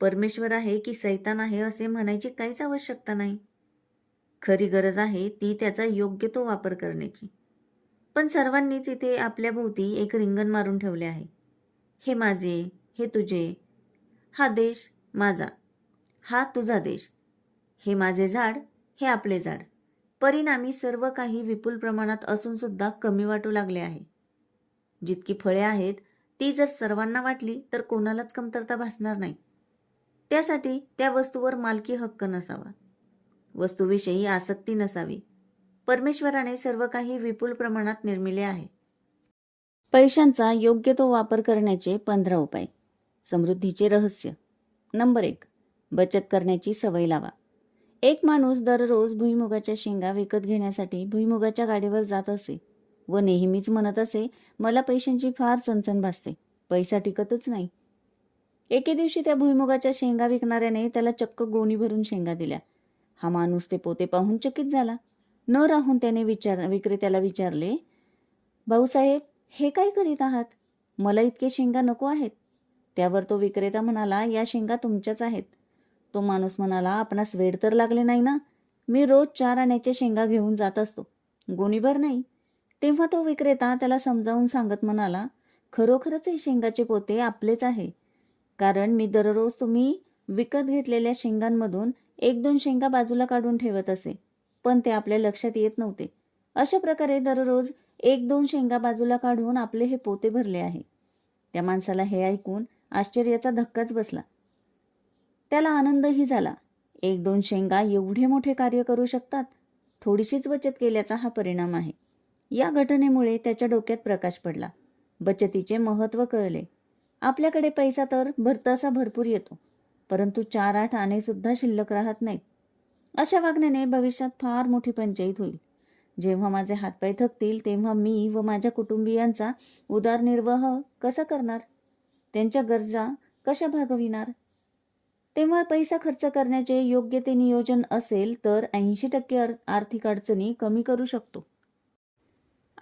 परमेश्वर आहे की सैतान आहे असे म्हणायची काहीच आवश्यकता नाही. खरी गरज आहे ती त्याचा योग्य तो वापर करण्याची. पण सर्वांनीच इथे आपल्या भोवती एक रिंगण मारून ठेवले आहे. हे माझे, हे तुझे, हा देश माझा, हा तुझा देश, हे माझे झाड, हे आपले झाड. परिणामी सर्व काही विपुल प्रमाणात असून सुद्धा कमी वाटू लागले आहे. जितकी फळे आहेत ती जर सर्वांना वाटली तर कोणालाच कमतरता भासणार नाही. त्यासाठी त्या वस्तूवर मालकी हक्क नसावा, वस्तूविषयी आसक्ती नसावी. परमेश्वराने सर्व काही विपुल प्रमाणात निर्मिले आहे. पैशांचा योग्य तो वापर करण्याचे 15 उपाय. समृद्धीचे रहस्य. नंबर 1. बचत करण्याची सवय लावा. एक माणूस दररोज भुईमुगाच्या शेंगा विकत घेण्यासाठी भुईमुगाच्या गाडीवर जात असे व नेहमीच म्हणत असे, मला पैशांची फार चणचण भासते, पैसा टिकतच नाही. एके दिवशी त्या भुईमुगाच्या शेंगा विकणाऱ्याने त्याला चक्क गोणी भरून शेंगा दिल्या. हा माणूस ते पोते पाहून चकित झाला. न राहून त्याने विक्रेत्याला विचारले, भाऊसाहेब, हे काय करीत आहात? मला इतके शेंगा नको आहेत. त्यावर तो विक्रेता म्हणाला, या शेंगा तुमच्याच आहेत. तो माणूस म्हणाला, आपणास वेड तर लागले नाही ना? मी रोज 4 आण्याच्या शेंगा घेऊन जात असतो, गोणीभर नाही. तेव्हा तो विक्रेता त्याला समजावून सांगत म्हणाला, खरोखरच हे शेंगाचे पोते आपलेच आहे, कारण मी दररोज तुम्ही विकत घेतलेल्या शेंगांमधून 1-2 शेंगा बाजूला काढून ठेवत असे, पण ते आपल्या लक्षात येत नव्हते. अशा प्रकारे दररोज 1-2 शेंगा बाजूला काढून आपले हे पोते भरले आहे. त्या माणसाला हे ऐकून आश्चर्याचा धक्काच बसला. त्याला आनंदही झाला. 1-2 शेंगा एवढे मोठे कार्य करू शकतात. थोडीशीच बचत केल्याचा हा परिणाम आहे. या घटनेमुळे त्याच्या डोक्यात प्रकाश पडला. बचतीचे महत्त्व कळले. आपल्याकडे पैसा तर भरतसा भरपूर येतो, परंतु 4-8 आणे सुद्धा शिल्लक राहत नाहीत. अशा वागण्याने भविष्यात फार मोठी पंचाईत होईल. जेव्हा माझे हातपाय थकतील तेव्हा मी व माझ्या कुटुंबियांचा उदरनिर्वाह कसा करणार? त्यांच्या गरजा कशा भागविणार? तेव्हा पैसा खर्च करण्याचे योग्य ते नियोजन असेल तर 80% आर्थिक अडचणी कमी करू शकतो.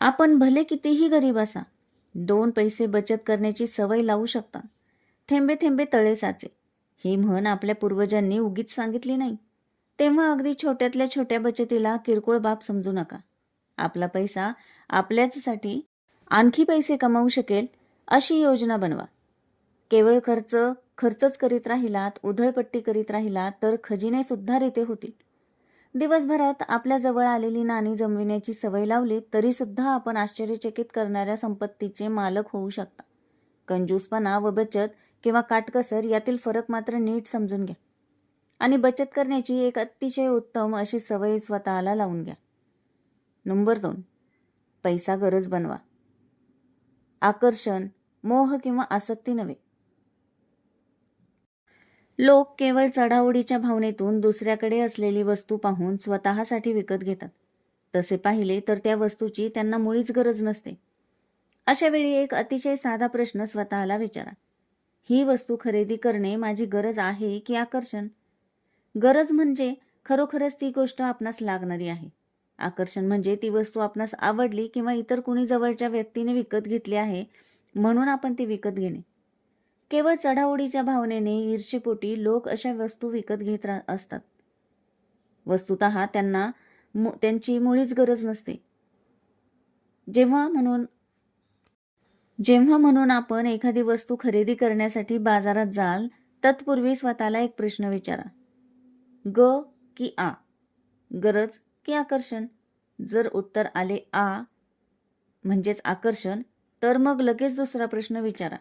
आपण भले कितीही गरीब असा, 2 पैसे बचत करण्याची सवय लावू शकता. थेंबे थेंबे तळे साचे ही म्हण आपल्या पूर्वजांनी उगीच सांगितली नाही. तेव्हा अगदी छोट्यातल्या छोट्या बचतीला किरकोळ बाब समजू नका. आपला पैसा आपल्याचसाठी आणखी पैसे कमावू शकेल अशी योजना बनवा. केवळ खर्चच करीत राहिलात, उधळपट्टी करीत राहिलात तर खजिने सुद्धा रिते होतील. दिवसभरात आपल्या जवळ आलेली नाणी जमविण्याची सवय लावली तरी सुद्धा आपण आश्चर्यचकित करणाऱ्या संपत्तीचे मालक होऊ शकता. कंजूसपणा व बचत किंवा काटकसर यातील फरक मात्र नीट समजून घ्या आणि बचत करण्याची एक अतिशय उत्तम अशी सवय स्वतःला लावून घ्या. नंबर 2. पैसा गरज बनवा. आकर्षण, मोह किंवा आसक्ती नव्हे. लोक केवळ चढाओढीच्या भावनेतून दुसऱ्याकडे असलेली वस्तू पाहून स्वतःसाठी विकत घेतात. तसे पाहिले तर त्या वस्तूची त्यांना मुळीच गरज नसते. अशा वेळी एक अतिशय साधा प्रश्न स्वतःला विचारा. ही वस्तू खरेदी करणे माझी गरज आहे की आकर्षण? गरज म्हणजे खरोखरच ती गोष्ट आपणास लागणारी आहे. आकर्षण म्हणजे ती वस्तू आपणास आवडली किंवा इतर कुणी जवळच्या व्यक्तीने विकत घेतली आहे म्हणून आपण ती विकत घेणे. केवळ चढाओढीच्या भावनेने ईर्ष्येपोटी लोक अशा वस्तू विकत घेत असतात. वस्तुतः त्यांना त्यांची मुळीच गरज नसते. जेव्हा म्हणून आपण एखादी वस्तू खरेदी करण्यासाठी बाजारात जाल तत्पूर्वी स्वतःला एक प्रश्न विचारा. ग की आ? गरज की आकर्षण? जर उत्तर आले आ म्हणजेच आकर्षण तर मग लगेच दुसरा प्रश्न विचारा.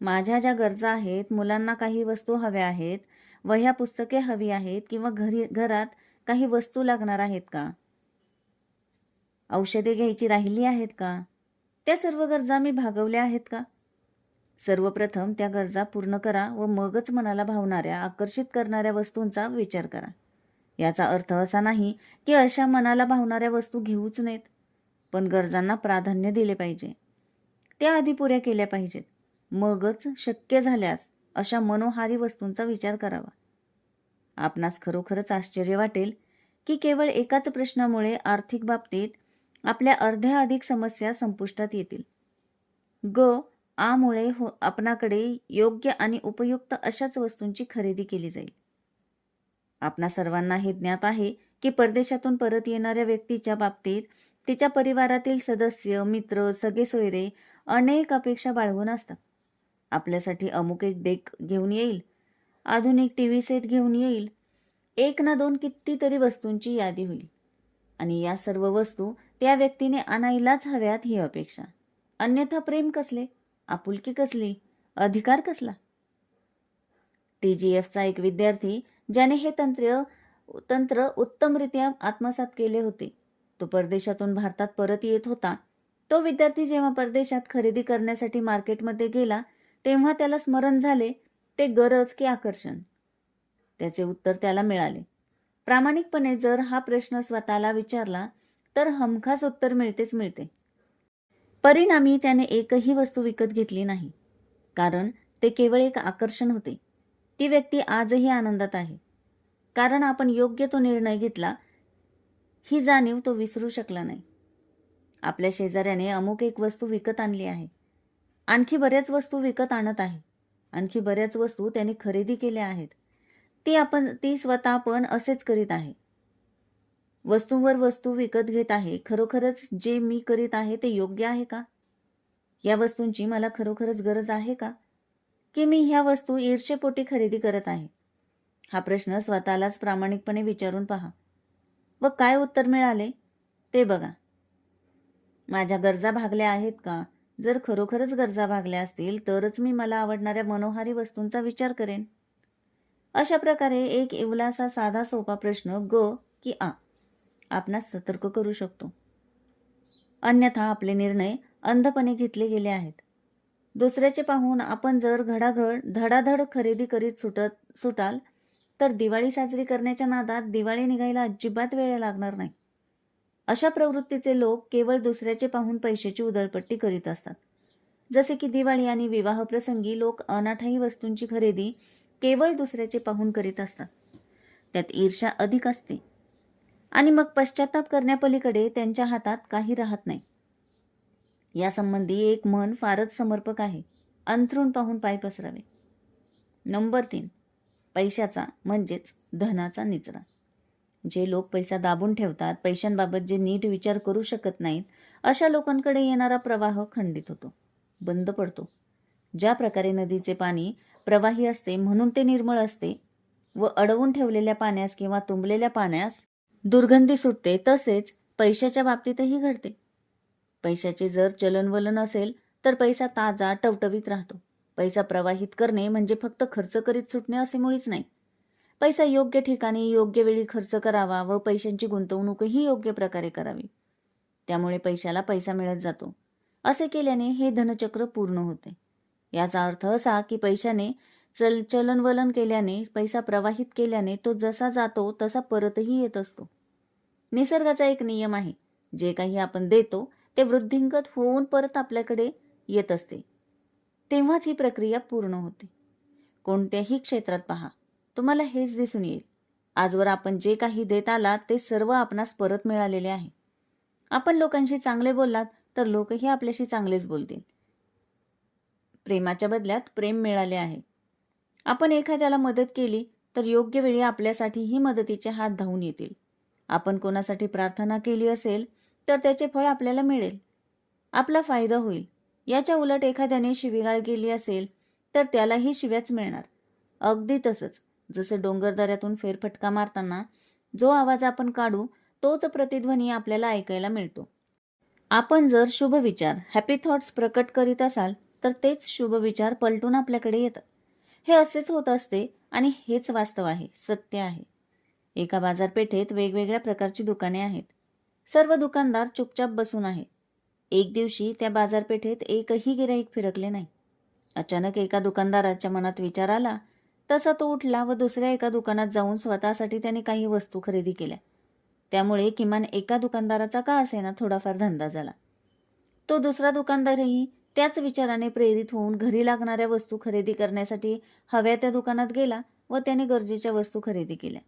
माझ्या ज्या गरजा आहेत, मुलांना काही वस्तू हव्या आहेत, वह्या पुस्तके हवी आहेत किंवा घरात काही वस्तू लागणार आहेत का? औषधे घ्यायची राहिली आहेत का? त्या सर्व गरजा मी भागवल्या आहेत का? सर्वप्रथम त्या गरजा पूर्ण करा व मगच मनाला भावणाऱ्या, आकर्षित करणाऱ्या वस्तूंचा विचार करा. याचा अर्थ असा नाही की अशा मनाला भावणाऱ्या वस्तू घेऊच नयेत, पण गरजांना प्राधान्य दिले पाहिजे. त्या आधी पुऱ्या केल्या पाहिजेत. मगच शक्य झाल्यास अशा मनोहारी वस्तूंचा विचार करावा. आपणास खरोखरच आश्चर्य वाटेल की केवळ एकाच प्रश्नामुळे आर्थिक बाबतीत आपल्या अर्ध्या अधिक समस्या संपुष्टात येतील. आमुळे आपणाकडे योग्य आणि उपयुक्त अशाच वस्तूंची खरेदी केली जाईल. आपणा सर्वांना हे ज्ञात आहे की परदेशातून परत येणाऱ्या व्यक्तीच्या बाबतीत तिच्या परिवारातील सदस्य, मित्र, सगळे सोयरे अनेक अपेक्षा बाळगून असतात. आपल्यासाठी अमुक एक डेक घेऊन येईल, आधुनिक टीव्ही सेट घेऊन येईल, 1 ना 2 कितीतरी वस्तूंची यादी होईल आणि या सर्व वस्तू त्या व्यक्तीने आणायलाच हव्यात ही अपेक्षा. अन्यथा प्रेम कसले, आपुलकी कसली, अधिकार कसला? TGFचा एक विद्यार्थी ज्याने हे तंत्र उत्तमरित्या आत्मसात केले होते, तो परदेशातून भारतात परत येत होता. तो विद्यार्थी जेव्हा परदेशात खरेदी करण्यासाठी मार्केटमध्ये गेला तेव्हा त्याला स्मरण झाले ते गरज की आकर्षण. त्याचे उत्तर त्याला मिळाले. प्रामाणिकपणे जर हा प्रश्न स्वतःला विचारला तर हमखास उत्तर मिळते. परिणामी त्याने एकही वस्तू विकत घेतली नाही, कारण ते केवळ एक आकर्षण होते. ती व्यक्ती आजही आनंदात आहे, कारण आपण योग्य तो निर्णय घेतला ही जाणीव तो विसरू शकला नाही. आपल्या शेजाऱ्याने अमुक एक वस्तू विकत आणली आहे, आणखी बऱ्याच वस्तू विकत आणत आहे, आणखी बऱ्याच वस्तू त्याने खरेदी केल्या आहेत. ती स्वतः पण असेच करीत आहे. वस्तूंवर वस्तू विकत घेत आहे. खरोखरच जे मी करीत आहे ते योग्य आहे का? या वस्तूंची मला खरोखरच गरज आहे का? की मी ह्या वस्तू ईर्ष्येपोटी खरेदी करत आहे? हा प्रश्न स्वतःलाच प्रामाणिकपणे विचारून पहा व काय उत्तर मिळाले ते बघा. माझ्या गरजा भागल्या आहेत का? जर खरोखरच गरजा भागल्या असतील तरच मी मला आवडणाऱ्या मनोहारी वस्तूंचा विचार करेन. अशा प्रकारे एक इवलासा साधा सोपा प्रश्न ग की आ आपणास सतर्क करू शकतो. अन्यथा आपले निर्णय अंधपणे घेतले गेले आहेत. दुसऱ्याचे पाहून आपण जर धडाधड खरेदी करीत सुटाल तर दिवाळी साजरी करण्याच्या नादात दिवाळी निघायला अजिबात वेळ लागणार नाही. अशा प्रवृत्तीचे लोक केवळ दुसऱ्याचे पाहून पैशाची उधळपट्टी करीत असतात. जसे की दिवाळी आणि विवाह प्रसंगी लोक अनाठायी वस्तूंची खरेदी केवळ दुसऱ्याचे पाहून करीत असतात. त्यात ईर्ष्या अधिक असते आणि मग पश्चाताप करण्यापलीकडे त्यांच्या हातात काही राहत नाही. यासंबंधी एक म्हण फारच समर्पक आहे. अंथरूण पाहून पाय पसरावे. नंबर 3. पैशाचा म्हणजेच धनाचा निचरा. जे लोक पैसा दाबून ठेवतात, पैशांबाबत जे नीट विचार करू शकत नाहीत, अशा लोकांकडे येणारा प्रवाह खंडित होतो, बंद पडतो. ज्या प्रकारे नदीचे पाणी प्रवाही असते म्हणून ते निर्मळ असते व अडवून ठेवलेल्या पाण्यास किंवा तुंबलेल्या पाण्यास दुर्गंधी सुटते, तसेच पैशाच्या बाबतीतही घडते. पैशाचे जर चलनवलन असेल तर पैसा ताजा टवटवीत राहतो. पैसा प्रवाहित करणे म्हणजे फक्त खर्च करीत सुटणे असे मुळीच नाही. पैसा योग्य ठिकाणी योग्य वेळी खर्च करावा व पैशांची गुंतवणूकही योग्य प्रकारे करावी. त्यामुळे पैशाला पैसा मिळत जातो. असे केल्याने हे धनचक्र पूर्ण होते. याचा अर्थ असा की पैशाने चलनवलन केल्याने, पैसा प्रवाहित केल्याने तो जसा जातो तसा परतही येत असतो. निसर्गाचा एक नियम आहे, जे काही आपण देतो ते वृद्धिंगत होऊन परत आपल्याकडे येत असते. तेव्हाच ही प्रक्रिया पूर्ण होते. कोणत्याही क्षेत्रात पहा, तुम्हाला हेच दिसून येईल. आजवर आपण जे काही देत आलात ते सर्व आपणास परत मिळालेले आहे. आपण लोकांशी चांगले बोललात तर लोकही आपल्याशी चांगलेच बोलतील. प्रेमाच्या बदल्यात प्रेम मिळाले आहे. आपण एखाद्याला मदत केली तर योग्य वेळी आपल्यासाठीही मदतीचे हात धावून येतील. आपण कोणासाठी प्रार्थना केली असेल तर त्याचे फळ आपल्याला मिळेल, आपला फायदा होईल. याच्या उलट एखाद्याने शिवीगाळ केली असेल तर त्यालाही शिव्याच मिळणार. अगदी तसंच जसे डोंगरदऱ्यातून फेरफटका मारताना जो आवाज आपण काढू तोच प्रतिध्वनी आपल्याला ऐकायला मिळतो. आपण जर शुभ विचार, हॅपी थॉट्स प्रकट करीत असाल तर तेच शुभ विचार पलटून आपल्याकडे येतात. हे असेच होत असते आणि हेच वास्तव आहे, सत्य आहे. एका बाजारपेठेत वेगवेगळ्या प्रकारची दुकाने आहेत. सर्व दुकानदार चुपचाप बसून आहेत. एक दिवशी त्या बाजारपेठेत एकही गिराईक फिरकले नाही. अचानक एका दुकानदाराच्या मनात विचार आला. तसा तो उठला व दुसऱ्या एका दुकानात जाऊन स्वतःसाठी त्याने काही वस्तू खरेदी केल्या. त्यामुळे किमान एका दुकानदाराचा का असेना थोडाफार धंदा झाला. तो दुसरा दुकानदारही त्याच विचाराने प्रेरित होऊन घरी लागणाऱ्या वस्तू खरेदी करण्यासाठी हव्या त्या दुकानात गेला व त्याने गरजेच्या वस्तू खरेदी केल्या.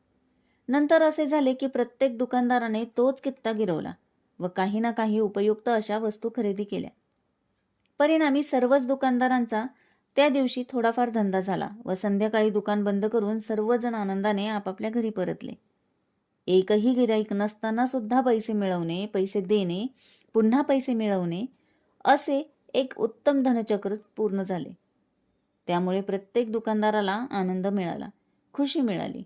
नंतर असे झाले की प्रत्येक दुकानदाराने तोच कित्ता गिरवला व काही ना काही उपयुक्त अशा वस्तू खरेदी केल्या. परिणामी सर्वच दुकानदारांचा त्या दिवशी थोडाफार धंदा झाला व संध्याकाळी दुकान बंद करून सर्वजण आनंदाने आपापल्या घरी परतले. एकही गिराईक नसताना सुद्धा पैसे मिळवणे, पैसे देणे, पुन्हा पैसे मिळवणे असे एक उत्तम धनचक्र पूर्ण झाले. त्यामुळे प्रत्येक दुकानदाराला आनंद मिळाला, खुशी मिळाली.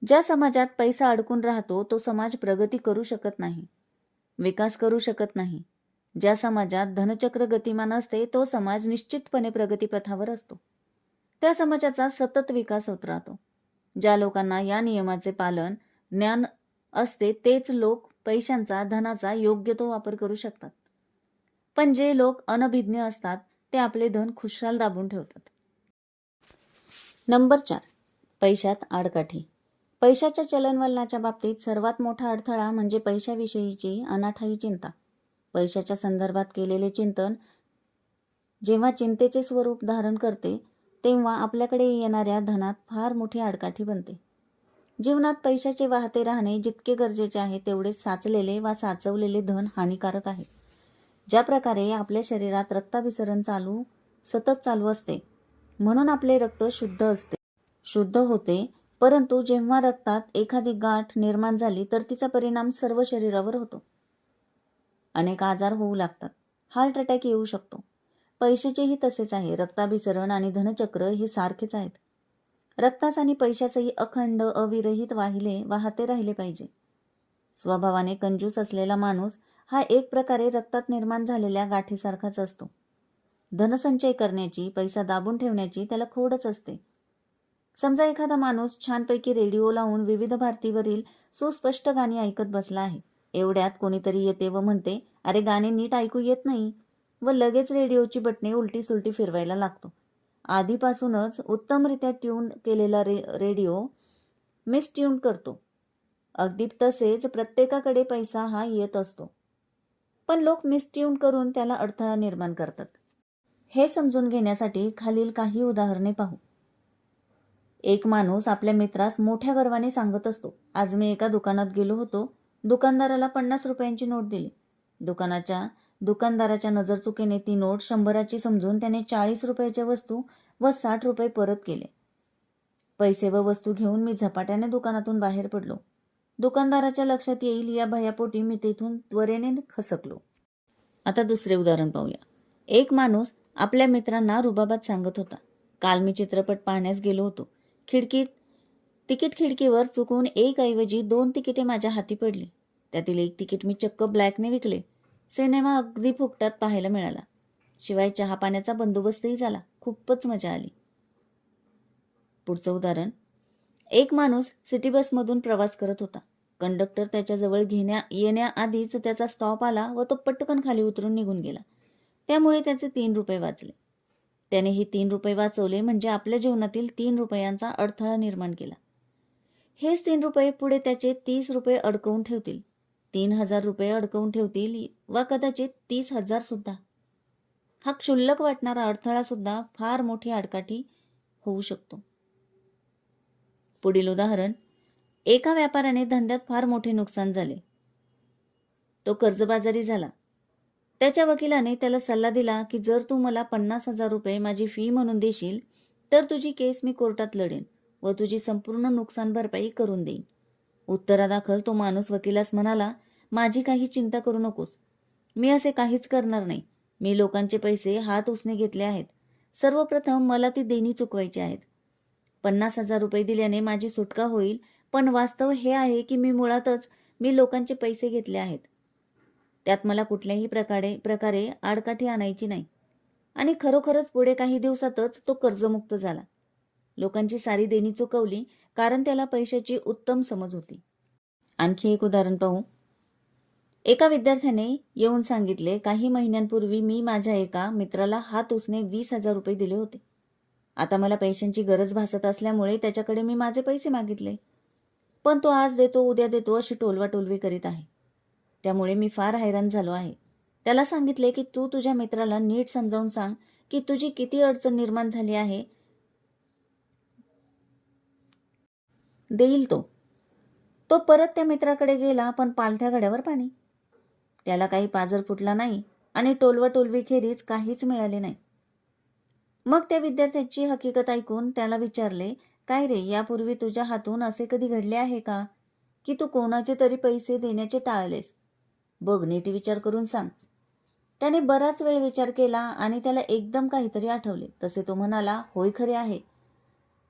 ज्या समाजात पैसा अडकून राहतो तो समाज प्रगती करू शकत नाही, विकास करू शकत नाही. ज्या समाजात धनचक्र गतिमान असते तो समाज निश्चितपणे प्रगतीपथावर असतो. त्या समाजाचा सतत विकास होत राहतो. ज्या लोकांना या नियमाचे पालन ज्ञान असते तेच लोक पैशांचा, धनाचा योग्य तो वापर करू शकतात. पण जे लोक अनभिज्ञ असतात ते आपले धन खुशाल दाबून ठेवतात. नंबर 4. पैशात आडकाठी. पैशाच्या चलनवलनाच्या बाबतीत सर्वात मोठा अडथळा म्हणजे पैशाविषयीची अनाठायी चिंता. पैशाच्या संदर्भात केलेले चिंतन जेव्हा चिंतेचे स्वरूप धारण करते तेव्हा आपल्याकडे येणाऱ्या धनात फार मोठी आडकाठी बनते. जीवनात पैशाचे वाहते राहणे जितके गरजेचे आहे तेवढेच साचलेले वा साचवलेले धन हानिकारक आहे. ज्या प्रकारे आपल्या शरीरात रक्ताभिसरण सतत चालू असते म्हणून आपले रक्त शुद्ध होते, परंतु जेव्हा रक्तात एखादी गाठ निर्माण झाली तर तिचा परिणाम सर्व शरीरावर होतो. अनेक आजार होऊ लागतात, हार्ट अटॅक येऊ शकतो. पैशाचेही तसेच आहे. रक्ताभिसरण आणि धनचक्र हे सारखेच आहेत. रक्तास आणि पैशासही अखंड अविरहित वाहते राहिले पाहिजे. स्वभावाने कंजूस असलेला माणूस हा एक प्रकारे रक्तात निर्माण झालेल्या गाठीसारखाच असतो. धनसंचय करण्याची, पैसा दाबून ठेवण्याची त्याला खोडच असते. समजा एखादा माणूस छानपैकी रेडिओ लावून विविध भारतीवरील सुस्पष्ट गाणी ऐकत बसला आहे. एवढ्यात कोणीतरी येते व म्हणते, अरे गाणे नीट ऐकू येत नाही, व लगेच रेडिओची बटणे उलटी सुलटी फिरवायला लागतो. आधीपासूनच उत्तमरित्या ट्यून केलेला रेडिओ मिसट्यून करतो. अगदी तसेच प्रत्येकाकडे पैसा हा येत असतो, पण लोक मिसट्यून करून त्याला अडथळा निर्माण करतात. हे समजून घेण्यासाठी खालील काही उदाहरणे पाहू. एक माणूस आपल्या मित्रास मोठ्या गर्वाने सांगत असतो, आज मी एका दुकानात गेलो होतो, दुकानदाराला 50 रुपयांची नोट दिली. दुकानदाराच्या नजरचुकीने ती नोट 100ची समजून त्याने 40 रुपयाच्या वस्तू व 60 रुपये परत केले. पैसे व वस्तू घेऊन मी झपाट्याने दुकानातून बाहेर पडलो. दुकानदाराच्या लक्षात येईल या भयापोटी मी तेथून त्वरेने खसकलो. आता दुसरे उदाहरण पाहूया. एक माणूस आपल्या मित्रांना रुबाबात सांगत होता, काल मी चित्रपट पाहण्यास गेलो होतो. तिकीट खिडकीवर चुकून 1 ऐवजी 2 तिकिटे माझ्या हाती पडली. त्यातील 1 तिकीट मी चक्क ब्लॅकने विकले. सिनेमा अगदी फुकटात पाहायला मिळाला. शिवाय चहा पाण्याचा बंदोबस्तही झाला. खूपच मजा आली. पुढचं उदाहरण. एक माणूस सिटी बसमधून प्रवास करत होता. कंडक्टर त्याच्याजवळ येण्याआधीच त्याचा स्टॉप आला व तो पटकन खाली उतरून निघून गेला. त्यामुळे त्याचे 3 रुपये वाचले. त्याने हे 3 रुपये वाचवले म्हणजे आपल्या जीवनातील 3 रुपयांचा अडथळा निर्माण केला. हेच 3 रुपये पुढे त्याचे 30 रुपये अडकवून ठेवतील, 3000 रुपये अडकवून ठेवतील वा कदाचित 30,000 सुद्धा. हा क्षुल्लक वाटणारा अडथळा सुद्धा फार मोठी आडकाठी होऊ शकतो. पुढील उदाहरण. एका व्यापाऱ्याने धंद्यात फार मोठे नुकसान झाले. तो कर्जबाजारी झाला. त्याच्या वकिलाने त्याला सल्ला दिला की जर तू मला 50,000 रुपये माझी फी म्हणून देशील तर तुझी केस मी कोर्टात लढेन व तुझी संपूर्ण नुकसान भरपाई करून देईन. उत्तरादाखल तो माणूस वकिलास म्हणाला, माझी काही चिंता करू नकोस, मी असे काहीच करणार नाही. मी लोकांचे पैसे हात उसने घेतले आहेत. सर्वप्रथम मला ती देणी चुकवायची आहेत. 50,000 रुपये दिल्याने माझी सुटका होईल, पण वास्तव हे आहे की मुळातच मी लोकांचे पैसे घेतले आहेत. त्यात मला कुठल्याही प्रकारे आडकाठी आणायची नाही. आणि खरोखरच पुढे काही दिवसातच तो कर्जमुक्त झाला. लोकांची सारी देणी चुकवली कारण त्याला पैशाची उत्तम समज होती. आणखी एक उदाहरण पाहू. एका विद्यार्थ्याने येऊन सांगितले, काही महिन्यांपूर्वी मी माझ्या एका मित्राला हात उसने 20,000 रुपये दिले होते. आता मला पैशांची गरज भासत असल्यामुळे त्याच्याकडे मी माझे पैसे मागितले, पण तो आज देतो उद्या देतो अशी टोलवाटोलवी करीत आहे. त्यामुळे मी फार हैराण झालो आहे. त्याला सांगितले की तू तुझ्या मित्राला नीट समजावून सांग की तुझी किती अडचण निर्माण झाली आहे. देईल तो परत त्या मित्राकडे गेला, पण पालथ्या घड्यावर पाणी. त्याला काही पाजर फुटला नाही आणि टोलवाटोलवीखेरीज काहीच मिळाले नाही. मग त्या विद्यार्थ्याची हकीकत ऐकून त्याला विचारले, काय रे, यापूर्वी तुझ्या हातून असे कधी घडले आहे का की तू कोणाचे तरी पैसे देण्याचे टाळलेस? बघ, नीट विचार करून सांग. त्याने बराच वेळ विचार केला आणि त्याला एकदम काहीतरी आठवले. तसे तो म्हणाला, होय खरे आहे,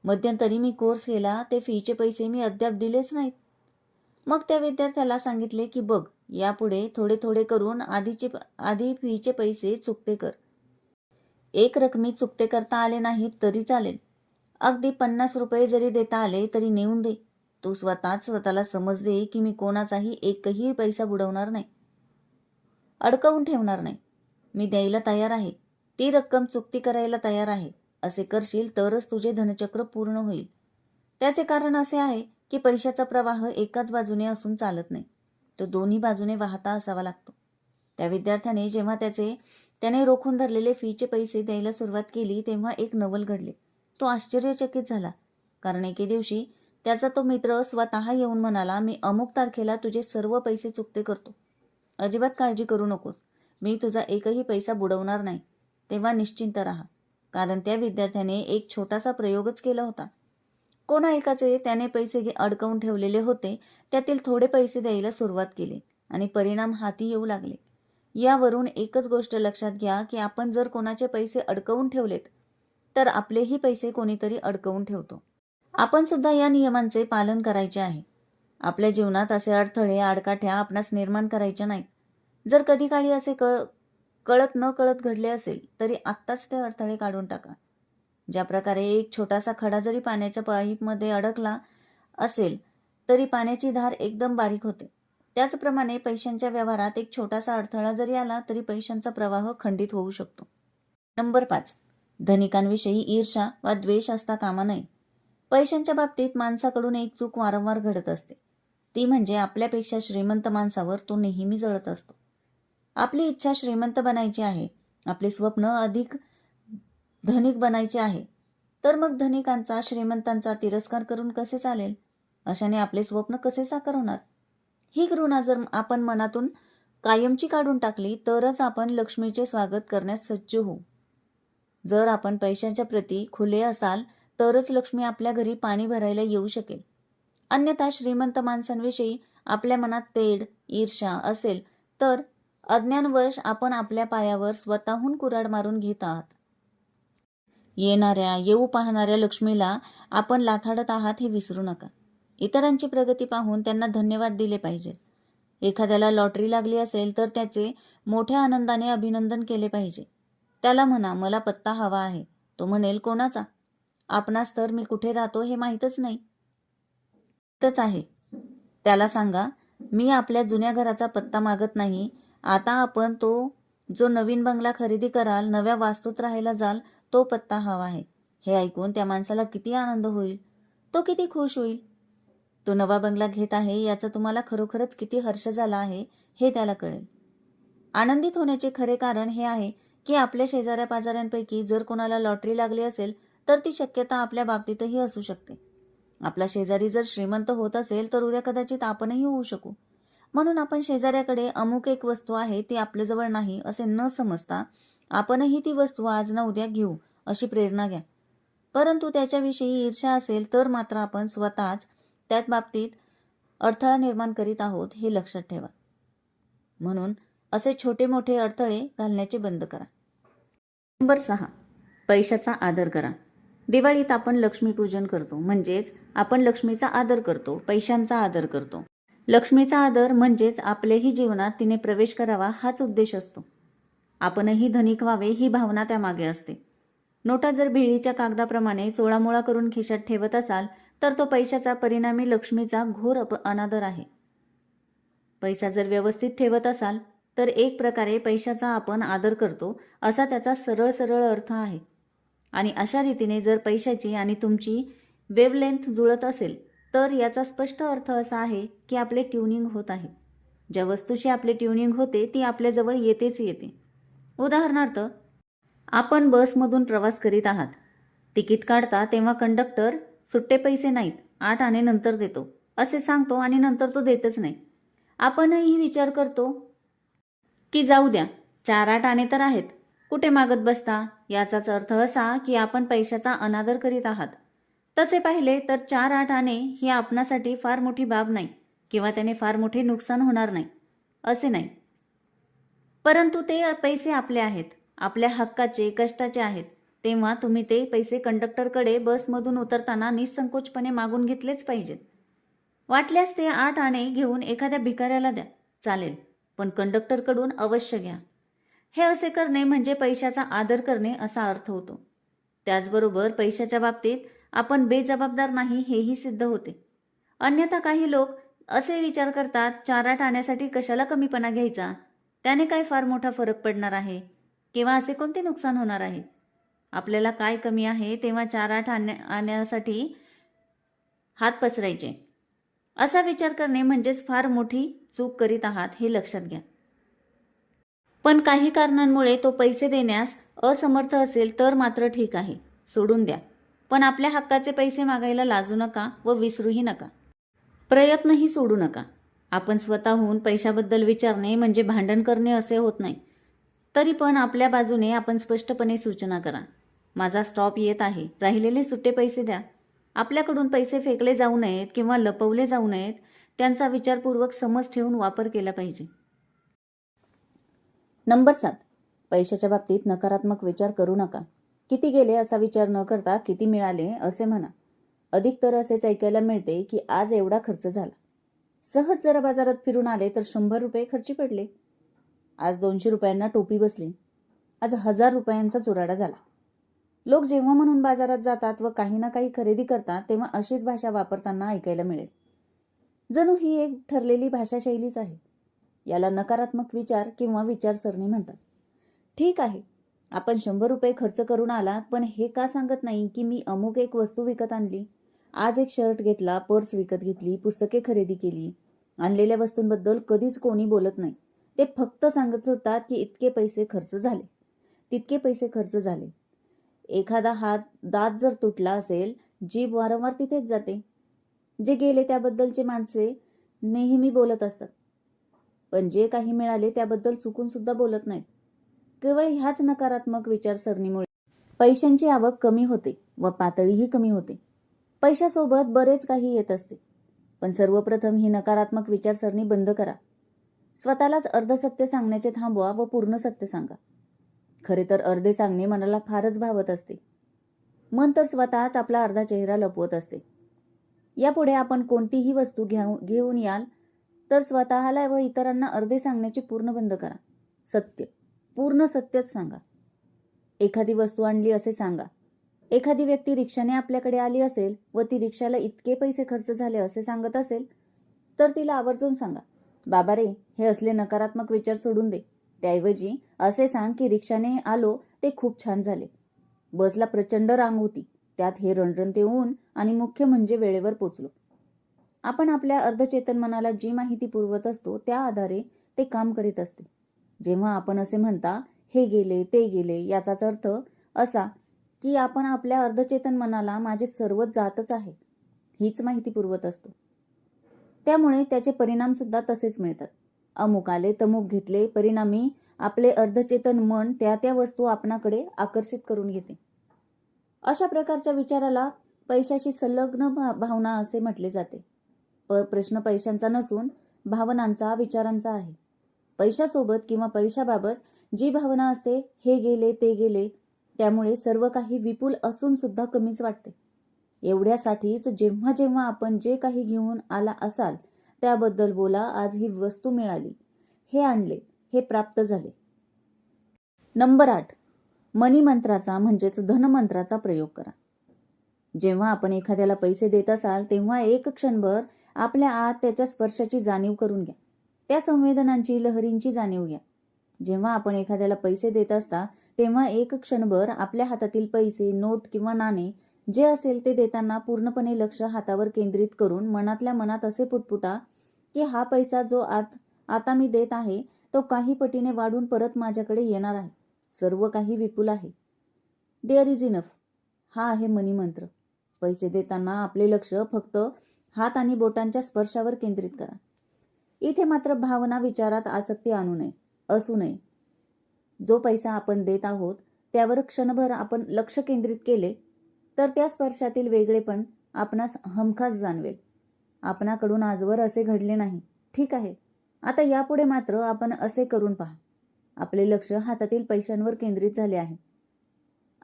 मध्यंतरी मी कोर्स केला, ते फीचे पैसे मी अद्याप दिलेच नाहीत. मग त्या विद्यार्थ्याला सांगितले की बघ, यापुढे थोडे थोडे करून आधी फीचे पैसे चुकते कर. एक रकमी चुकते करता आले नाहीत तरी चालेल. अगदी 50 रुपये जरी देता आले तरी नेऊन दे. तू स्वतःला समज दे की मी कोणाचाही एकही पैसा बुडवणार नाही, अडकवून ठेवणार नाही. मी द्यायला तयार आहे, ती रक्कम चुकती करायला तयार आहे. असे करशील तरच तुझे धनचक्र पूर्ण होईल. त्याचे कारण असे आहे की पैशाचा प्रवाह एकाच बाजूने असून चालत नाही, तो दोन्ही बाजूने वाहता असावा लागतो. त्या विद्यार्थ्याने जेव्हा त्याने रोखून धरलेले फीचे पैसे द्यायला सुरुवात केली तेव्हा एक नवल घडले. तो आश्चर्यचकित झाला, कारण एके दिवशी त्याचा तो मित्र स्वतः येऊन म्हणाला, मी अमुक तारखेला तुझे सर्व पैसे चुकते करतो, अजिबात काळजी करू नकोस, मी तुझा एकही पैसा बुडवणार नाही. तेव्हा निश्चिंत राहा, कारण त्या विद्यार्थ्याने एक छोटासा प्रयोगच केला होता. कोणा एकाचे त्याने पैसे अडकवून ठेवलेले होते, त्यातील थोडे पैसे द्यायला सुरुवात केली आणि परिणाम हाती येऊ लागले. यावरून एकच गोष्ट लक्षात घ्या की आपण जर कोणाचे पैसे अडकवून ठेवलेत तर आपलेही पैसे कोणीतरी अडकवून ठेवतो. आपण सुद्धा या नियमांचे पालन करायचे आहे. आपल्या जीवनात असे अडथळे आडकाठ्या आपणास निर्माण करायच्या नाहीत. जर कधी काळी असे कळत न कळत घडले असेल तरी आत्ताच ते अडथळे काढून टाका. ज्या प्रकारे एक छोटासा खडा जरी पाण्याच्या पाईपमध्ये अडकला असेल तरी पाण्याची धार एकदम बारीक होते. त्याचप्रमाणे पैशांच्या व्यवहारात एक छोटासा अडथळा जरी आला तरी पैशांचा प्रवाह खंडित होऊ शकतो. नंबर 5. धनिकांविषयी ईर्ष्या वा द्वेष असता कामा नये. पैशांच्या बाबतीत माणसाकडून एक चूक वारंवार घडत असते. ती म्हणजे आपल्यापेक्षा श्रीमंत माणसावर तो नेहमी जळत असतो. आपली इच्छा श्रीमंत बनायची आहे, आपले स्वप्न अधिक धनिक बनायचे आहे, तर मग धनिकांचा श्रीमंतांचा तिरस्कार करून कसे चालेल? अशाने आपले स्वप्न कसे साकार होणार? ही घृणा जर आपण मनातून कायमची काढून टाकली तरच आपण लक्ष्मीचे स्वागत करण्यास सज्ज होऊ. जर आपण पैशांच्या प्रती खुले असाल तरच लक्ष्मी आपल्या घरी पाणी भरायला येऊ शकेल. अन्यथा श्रीमंत माणसांविषयी आपल्या मनात तेढ, ईर्ष्या असेल तर अज्ञानवश आपण आपल्या पायावर स्वतःहून कुऱ्हाड मारून घेत आहात. येऊ पाहणाऱ्या लक्ष्मीला आपण लाथाडत आहात हे विसरू नका. इतरांची प्रगती पाहून त्यांना धन्यवाद दिले पाहिजेत. एखाद्याला लॉटरी लागली असेल तर त्याचे मोठ्या आनंदाने अभिनंदन केले पाहिजे. त्याला म्हणा, मला पत्ता हवा आहे. तो म्हणेल, कोणाचा? आपणास तर मी कुठे राहतो हे माहीतच नाही. तच आहे. त्याला सांगा, मी आपल्या जुन्या घराचा पत्ता मागत नाही. आता आपण जो नवीन बंगला खरेदी कराल, नव्या वास्तूत राहायला जाल, तो पत्ता हवा आहे. हे ऐकून त्या माणसाला किती आनंद होईल, तो किती खुश होईल. तो नवा बंगला घेत आहे याचा तुम्हाला खरोखरच किती हर्ष झाला आहे हे त्याला कळेल. आनंदित होण्याचे खरे कारण हे आहे की आपल्या शेजाऱ्या पाजाऱ्यांपैकी जर कोणाला लॉटरी लागली असेल तर ती शक्यता आपल्या बाबतीतही असू शकते. आपला शेजारी जर श्रीमंत होत असेल तर उद्या कदाचित आपणही होऊ शकू. म्हणून आपण शेजाऱ्याकडे अमुक एक वस्तू आहे ती आपल्याजवळ नाही असे न समजता आपणही ती वस्तू आज ना उद्या घेऊ अशी प्रेरणा घ्या. परंतु त्याच्याविषयी ईर्ष्या असेल तर मात्र आपण स्वतःच त्याच बाबतीत अडथळा निर्माण करीत आहोत हे लक्षात ठेवा. म्हणून असे छोटे मोठे अडथळे घालण्याचे बंद करा. नंबर 6. पैशाचा आदर करा. दिवाळीत आपण लक्ष्मीपूजन करतो, म्हणजेच आपण लक्ष्मीचा आदर करतो, पैशांचा आदर करतो. लक्ष्मीचा आदर म्हणजेच आपल्याही जीवनात तिने प्रवेश करावा हाच उद्देश असतो. आपणही धनिक व्हावे ही भावना त्यामागे असते. नोटा जर भेळीच्या कागदाप्रमाणे चोळामोळा करून खिशात ठेवत असाल तर तो पैशाचा परिणामी लक्ष्मीचा घोर अनादर आहे. पैसा जर व्यवस्थित ठेवत असाल तर एक प्रकारे पैशाचा आपण आदर करतो असा त्याचा सरळ सरळ अर्थ आहे. आणि अशा रीतीने जर पैशाची आणि तुमची वेवलेंथ जुळत असेल तर याचा स्पष्ट अर्थ असा आहे की आपले ट्युनिंग होत आहे. ज्या वस्तूशी आपले ट्युनिंग होते ती आपल्याजवळ येतेच येते. उदाहरणार्थ, आपण बसमधून प्रवास करीत आहात. तिकीट काढता तेव्हा कंडक्टर सुट्टे पैसे नाहीत, 8 आणे नंतर देतो असे सांगतो आणि नंतर तो देतच नाही. आपणही विचार करतो की जाऊ द्या, 4-8 आणे तर आहेत, कुठे मागत बसता. याचाच अर्थ असा की आपण पैशाचा अनादर करीत आहात. तसे पाहिले तर 4-8 आणे ही आपणासाठी फार मोठी बाब नाही किंवा त्याने फार मोठे नुकसान होणार नाही असे नाही. परंतु ते पैसे आपले आहेत, आपल्या हक्काचे, कष्टाचे आहेत. तेव्हा तुम्ही ते पैसे कंडक्टरकडे बसमधून उतरताना निसंकोचपणे मागून घेतलेच पाहिजेत. वाटल्यास ते 8 आणे घेऊन एखाद्या भिकाऱ्याला द्या, चालेल, पण कंडक्टरकडून अवश्य घ्या. हे असे करणे म्हणजे पैशाचा आदर करणे असा अर्थ होतो. त्याचबरोबर पैशाच्या बाबतीत आपण बेजबाबदार नाही हेही सिद्ध होते. अन्यथा काही लोक असे विचार करतात, 4-8 आण्यासाठी कशाला कमीपणा घ्यायचा, त्याने काय फार मोठा फरक पडणार आहे किंवा असे कोणते नुकसान होणार आहे. आपल्याला काय कमी आहे तेव्हा 4-8 आण्यासाठी हात पसरायचे असा विचार करणे म्हणजेच फार मोठी चूक करीत आहात हे लक्षात घ्या. पण काही कारणांमुळे तो पैसे देण्यास असमर्थ असेल तर मात्र ठीक आहे, सोडून द्या. पण आपल्या हक्काचे पैसे मागायला लाजू नका व विसरूही नका. प्रयत्नही सोडू नका. आपण स्वतःहून पैशाबद्दल विचारणे म्हणजे भांडण करणे असे होत नाही. तरी पण आपल्या बाजूने आपण स्पष्टपणे सूचना करा. माझा स्टॉप येत आहे, राहिलेले सुट्टे पैसे द्या. आपल्याकडून पैसे फेकले जाऊ नयेत किंवा लपवले जाऊ नयेत, त्यांचा विचारपूर्वक समज ठेवून वापर केला पाहिजे. नंबर 7. पैशाच्या बाबतीत नकारात्मक विचार करू नका. किती गेले असा विचार न करता किती मिळाले असे म्हणा. अधिक तर असेच ऐकायला मिळते की आज एवढा खर्च झाला. सहज जरा बाजारात फिरून आले तर 100 रुपये खर्ची पडले. आज 200 रुपयांना टोपी बसली. आज 1000 रुपयांचा चुराडा झाला. लोक जेव्हा म्हणून बाजारात जातात व काही ना काही खरेदी करतात तेव्हा अशीच भाषा वापरताना ऐकायला मिळेल. जणू ही एक ठरलेली भाषाशैलीच आहे. याला नकारात्मक विचार किंवा विचारसरणी म्हणतात. ठीक आहे, आपण 100 रुपये खर्च करून आलात, पण हे का सांगत नाही की मी अमुक एक वस्तू विकत आणली, आज एक शर्ट घेतला, पर्स विकत घेतली, पुस्तके खरेदी केली. आणलेल्या वस्तूंबद्दल कधीच कोणी बोलत नाही. ते फक्त सांगत सुटतात की इतके पैसे खर्च झाले, तितके पैसे खर्च झाले. एखादा दात जर तुटला असेल, जीभ वारंवार तिथेच जाते. जे गेले त्याबद्दलचे माणसे नेहमी बोलत असतात, पण जे काही मिळाले त्याबद्दल चुकून सुद्धा बोलत नाहीत. केवळ ह्याच नकारात्मक विचारसरणीमुळे पैशांची आवक कमी होते व पातळीही कमी होते. पैशासोबत बरेच काही येत असते, पण सर्वप्रथम ही नकारात्मक विचारसरणी बंद करा. स्वतःलाच अर्धसत्य सांगण्याचे थांबवा व पूर्ण सत्य सांगा. खरे तर अर्धे सांगणे मनाला फारच भावत असते. मन तर स्वतःच आपला अर्धा चेहरा लपवत असते. यापुढे आपण कोणतीही वस्तू घेऊन याल तर स्वतःला व इतरांना अर्धे सांगण्याचे पूर्ण बंद करा. सत्य, पूर्ण सत्यच सांगा. एखादी वस्तू आणली असे सांगा. एखादी व्यक्ती रिक्षाने आपल्याकडे आली असेल व ती रिक्षाला इतके पैसे खर्च झाले असे सांगत असेल तर तिला आवर्जून सांगा, बाबा रे, हे असले नकारात्मक विचार सोडून दे. त्याऐवजी असे सांग की रिक्षाने आलो ते खूप छान झाले. बसला प्रचंड रांग होती, त्यात हे रणरणते ऊन आणि मुख्य म्हणजे वेळेवर पोचलो. आपण आपल्या अर्धचेतन मनाला जी माहिती पुरवत असतो त्या आधारे ते काम करीत असते. जेव्हा आपण असे म्हणता, हे गेले ते गेले, याचाच अर्थ असा की आपण आपल्या अर्धचेतन मनाला माझे सर्वच जातच आहे हीच माहिती पुरवत असतो. त्यामुळे त्याचे परिणाम सुद्धा तसेच मिळतात. अमुक आले तमुक घेतले, परिणामी आपले अर्धचेतन मन त्या त्या वस्तू आपणाकडे आकर्षित करून घेते. अशा प्रकारच्या विचाराला पैशाशी संलग्न भावना असे म्हटले जाते. प्रश्न पैशांचा नसून भावनांचा, विचारांचा आहे. पैशासोबत किंवा पैशाबाबत जी भावना असते, हे गेले ते गेले, त्यामुळे सर्व काही विपुल असून सुद्धा कमीच वाटते. एवढ्यासाठीच जेव्हा जेव्हा आपण जे काही घेऊन आला असाल त्याबद्दल बोला. आज ही वस्तू मिळाली, हे आणले, हे प्राप्त झाले. नंबर 8, मनी मंत्राचा म्हणजेच धनमंत्राचा प्रयोग करा. जेव्हा आपण एखाद्याला पैसे देत असाल तेव्हा एक क्षणभर आपल्या आत त्याच्या स्पर्शाची जाणीव करून घ्या. त्या संवेदनांची, लहरींची जाणीव घ्या. जेव्हा आपण एखाद्याला पैसे देत असता तेव्हा एक क्षणभर आपल्या हातातील पैसे, नोट किंवा नाणे जे असेल ते देताना पूर्णपणे लक्ष हातावर केंद्रित करून मनातल्या मनात असे पुटपुटा की हा पैसा जो आता मी देत आहे तो काही पटीने वाढून परत माझ्याकडे येणार आहे. सर्व काही विपुल आहे. देअर इज इनफ हा आहे मनी मंत्र. पैसे देताना आपले लक्ष फक्त हात आणि बोटांच्या स्पर्शावर केंद्रित करा. इथे मात्र भावना, विचारात आसक्ती असू नये. जो पैसा आपण देत आहोत त्यावर क्षणभर आपण लक्ष केंद्रित केले तर त्या स्पर्शातील वेगळेपण आपणास हमखास जाणवेल. आपणाकडून आजवर असे घडले नाही, ठीक आहे, आता यापुढे मात्र आपण असे करून पहा. आपले लक्ष हातातील पैशांवर केंद्रित झाले आहे.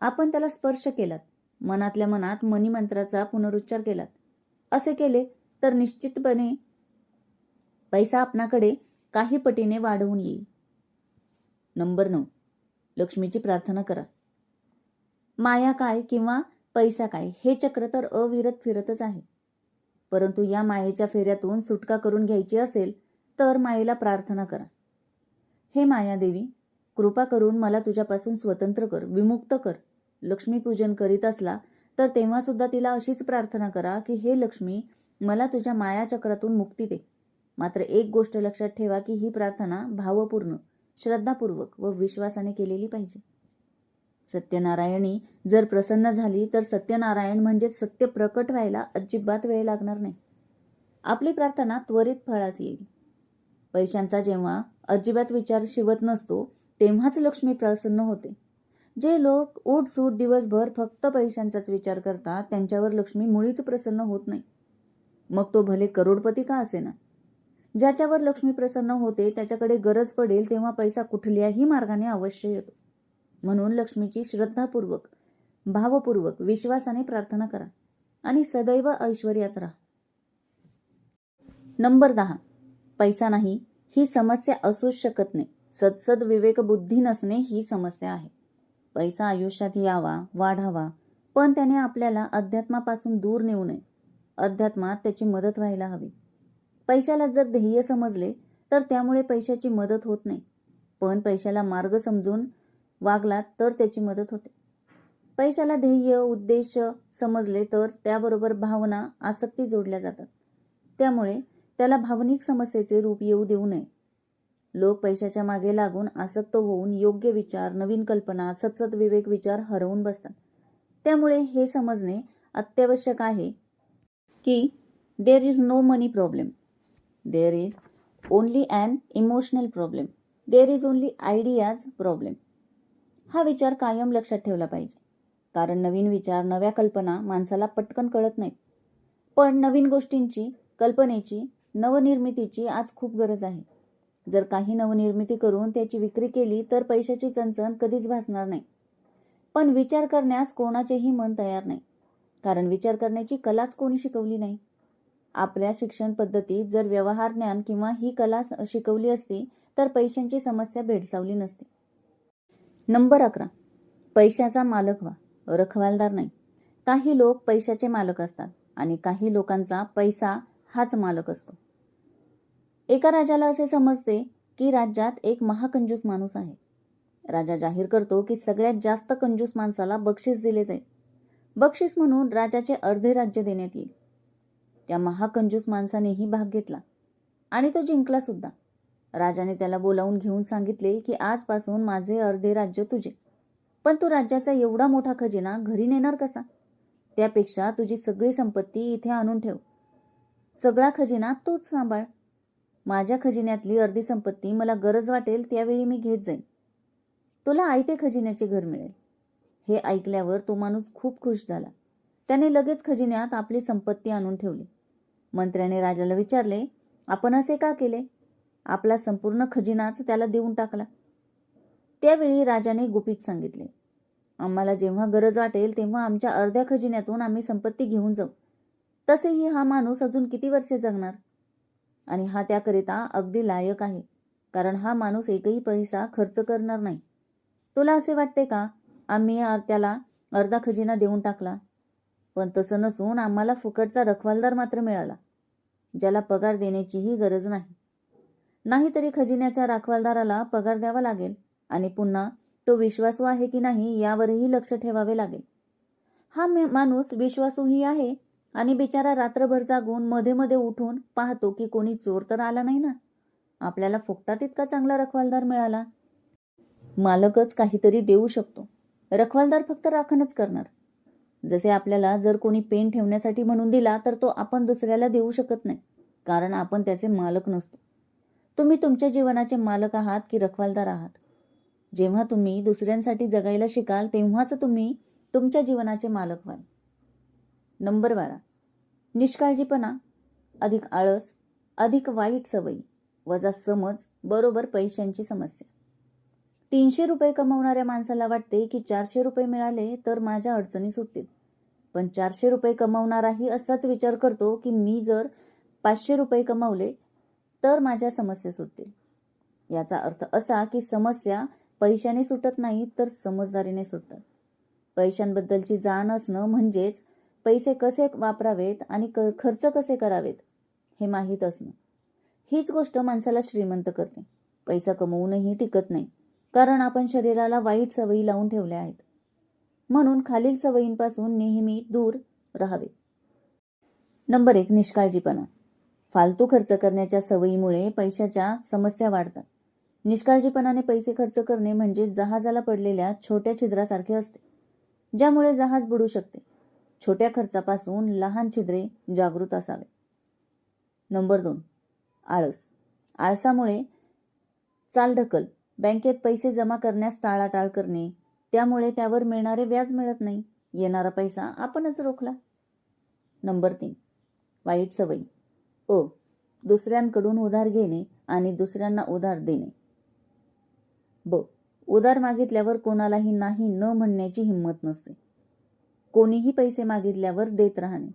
आपण त्याला स्पर्श केलात, मनातल्या मनात मनी मंत्राचा पुनरुच्चार केलात. असे केले तर निश्चितपणे पैसा आपणाकडे काही पटीने वाढवून येईल. नंबर 9, लक्ष्मीची प्रार्थना करा. माया काय किंवा पैसा काय हे चक्र तर अविरत फिरतच आहे. परंतु या मायेच्या फेऱ्यातून सुटका करून घ्यायची असेल तर मायेला प्रार्थना करा. हे मायादेवी, कृपा करून मला तुझ्यापासून स्वतंत्र कर, विमुक्त कर. लक्ष्मीपूजन करीत असला तर तेव्हा सुद्धा तिला अशीच प्रार्थना करा की हे लक्ष्मी, मला तुझ्या मायाचक्रातून मुक्ती दे. मात्र एक गोष्ट लक्षात ठेवा की ही प्रार्थना भावपूर्ण, श्रद्धापूर्वक व विश्वासाने केलेली पाहिजे. सत्यनारायणी जर प्रसन्न झाली तर सत्यनारायण म्हणजे सत्य प्रकट व्हायला अजिबात वेळ लागणार नाही. आपली प्रार्थना त्वरित फळास येईल. पैशांचा जेव्हा अजिबात विचार शिवत नसतो तेव्हाच लक्ष्मी प्रसन्न होते. जे लोक उठसूट दिवसभर फक्त पैशांचाच विचार करतात त्यांच्यावर लक्ष्मी मुळीच प्रसन्न होत नाही. मग तो भले करोडपती का असेना. ज्याच्यावर लक्ष्मी प्रसन्न होते त्याच्याकडे गरज पडेल तेव्हा पैसा कुठल्याही मार्गाने अवश्य येतो. म्हणून लक्ष्मीची श्रद्धापूर्वक, भावपूर्वक, विश्वासाने प्रार्थना करा. आणि सदैव ऐश्वर्यात राहा. नंबर 10. पैसा नाही ही समस्या असूच शकत नाही. सदसद विवेक बुद्धी नसणे ही समस्या आहे. पैसा आयुष्यात यावा, वाढावा, पण त्याने आपल्याला अध्यात्मापासून दूर नेऊ नये. अध्यात्मात त्याची मदत व्हायला हवी. पैशाला जर ध्येय समजले तर त्यामुळे पैशाची मदत होत नाही, पण पैशाला मार्ग समजून वागलात तर त्याची मदत होते. पैशाला ध्येय, उद्देश समजले तर त्याबरोबर भावना, आसक्ती जोडल्या जातात. त्यामुळे त्याला भावनिक समस्येचे रूप येऊ देऊ नये. लोक पैशाच्या मागे लागून आसक्त होऊन योग्य विचार, नवीन कल्पना, सतसत विवेक विचार हरवून बसतात. त्यामुळे हे समजणे अत्यावश्यक आहे की there is no money problem, there is only an emotional problem, there is only ideas problem. हा विचार कायम लक्षात ठेवला पाहिजे, कारण नवीन विचार, नव्या कल्पना माणसाला पटकन कळत नाहीत. पण नवीन गोष्टींची, कल्पनेची, नवनिर्मितीची आज खूप गरज आहे. जर काही नवनिर्मिती करून त्याची विक्री केली तर पैशाची चणचण कधीच भासणार नाही. पण विचार करण्यास कोणाचेही मन तयार नाही, कारण विचार करण्याची कलाच कोणी शिकवली नाही. आपल्या शिक्षण पद्धतीत जर व्यवहार ज्ञान किंवा ही कला शिकवली असती तर पैशांची समस्या भेडसावली नसती. नंबर 11. पैशाचा मालक व्हा, रखवालदार नाही. काही लोक पैशाचे मालक असतात आणि काही लोकांचा पैसा हाच मालक असतो. एका राजाला असे समजते की राज्यात एक महाकंजूस माणूस आहे. राजा जाहीर करतो की सगळ्यात जास्त कंजूस माणसाला बक्षीस दिले जाईल. बक्षीस म्हणून राजाचे अर्धे राज्य देण्यात येईल. त्या महाकंजूस माणसानेही भाग घेतला आणि तो जिंकला सुद्धा. राजाने त्याला बोलावून घेऊन सांगितले की आजपासून माझे अर्धे राज्य तुझे. पण तू राज्याचा एवढा मोठा खजिना घरी नेणार कसा? त्यापेक्षा तुझी सगळी संपत्ती इथे आणून ठेव. सगळा खजिना तूच सांभाळ. माझ्या खजिन्यातली अर्धी संपत्ती मला गरज वाटेल त्यावेळी मी घेत जाईन. तुला आयते खजिन्याचे घर मिळेल. हे ऐकल्यावर तो माणूस खूप खुश झाला. त्याने लगेच खजिन्यात आपली संपत्ती आणून ठेवली. मंत्र्याने राजाला विचारले, आपण असे का केले? आपला संपूर्ण खजिनाच त्याला देऊन टाकला. त्यावेळी राजाने गुपित सांगितले, आम्हाला जेव्हा गरज वाटेल तेव्हा आमच्या अर्ध्या खजिन्यातून आम्ही संपत्ती घेऊन जाऊ. तसेही हा माणूस अजून किती वर्षे जगणार? आणि हा त्याकरिता अगदी लायक आहे, कारण हा माणूस एकही पैसा खर्च करणार नाही. तुला असे वाटते का आम्ही त्याला अर्धा खजिना देऊन टाकला? पण तसं नसून आम्हाला फुकटचा रखवालदार मात्र मिळाला, ज्याला पगार देण्याचीही गरज नाही. नाहीतरी खजिन्याच्या रखवालदाराला पगार द्यावा लागेल आणि पुन्हा तो विश्वासू आहे की नाही यावरही लक्ष ठेवावे लागेल. हा माणूस विश्वासूही आहे आणि बिचारा रात्रभर जागून मध्ये मध्ये उठून पाहतो की कोणी चोर तर आला नाही ना. आपल्याला फुकटात इतका चांगला रखवालदार मिळाला. मालकच काहीतरी देऊ शकतो, रखवालदार फक्त राखणच करणार. जसे आपल्याला जर कोणी पेन ठेवण्यासाठी म्हणून दिला तर तो आपण दुसऱ्याला देऊ शकत नाही, कारण आपण त्याचे मालक नसतो. तुम्ही तुमच्या जीवनाचे मालक आहात की रखवालदार आहात? जेव्हा तुम्ही दुसऱ्यांसाठी जगायला शिकाल तेव्हाच तुम्ही तुमच्या जीवनाचे मालक व्हाल. नंबर 12. निष्काळजीपणा अधिक आळस अधिक वाईट सवयी वजा समज बरोबर पैशांची समस्या. 300 रुपये कमवणाऱ्या माणसाला वाटते की 400 रुपये मिळाले तर माझ्या अडचणी सुटतील. पण 400 रुपये कमवणाराही असाच विचार करतो की मी जर 500 रुपये कमवले तर माझ्या समस्या सुटतील. याचा अर्थ असा की समस्या पैशाने सुटत नाही तर समजदारीने सुटतात. पैशांबद्दलची जाण असणं म्हणजेच पैसे कसे वापरावेत आणि खर्च कसे करावेत हे माहीत असणं. हीच गोष्ट माणसाला श्रीमंत करते. पैसा कमवूनही टिकत नाही, कारण आपण शरीराला वाईट सवयी लावून ठेवल्या आहेत. म्हणून खालील सवयींपासून नेहमी दूर राहावे. नंबर 1. निष्काळजीपणा. फालतू खर्च करण्याच्या सवयीमुळे पैशाच्या समस्या वाढतात. निष्काळजीपणाने पैसे खर्च करणे म्हणजे जहाजाला पडलेल्या छोट्या छिद्रासारखे असते, ज्यामुळे जहाज बुडू शकते. छोट्या खर्चापासून लहान छिद्रे जागृत असावे. नंबर 2. आळस. आळसामुळे चालढकल, बँकेत पैसे जमा करण्यास टाळाटाळ करणे, त्यामुळे त्यावर मिळणारे व्याज मिळत नाही. येणारा पैसा आपणच रोखला. नंबर 3. वाईट सवयी. दुसऱ्यांकडून उधार घेणे आणि दुसऱ्यांना उधार देणे. उधार मागितल्यावर कोणालाही नाही न म्हणण्याची हिंमत नसते. कोणीही पैसे मागितल्यावर देत राहणे.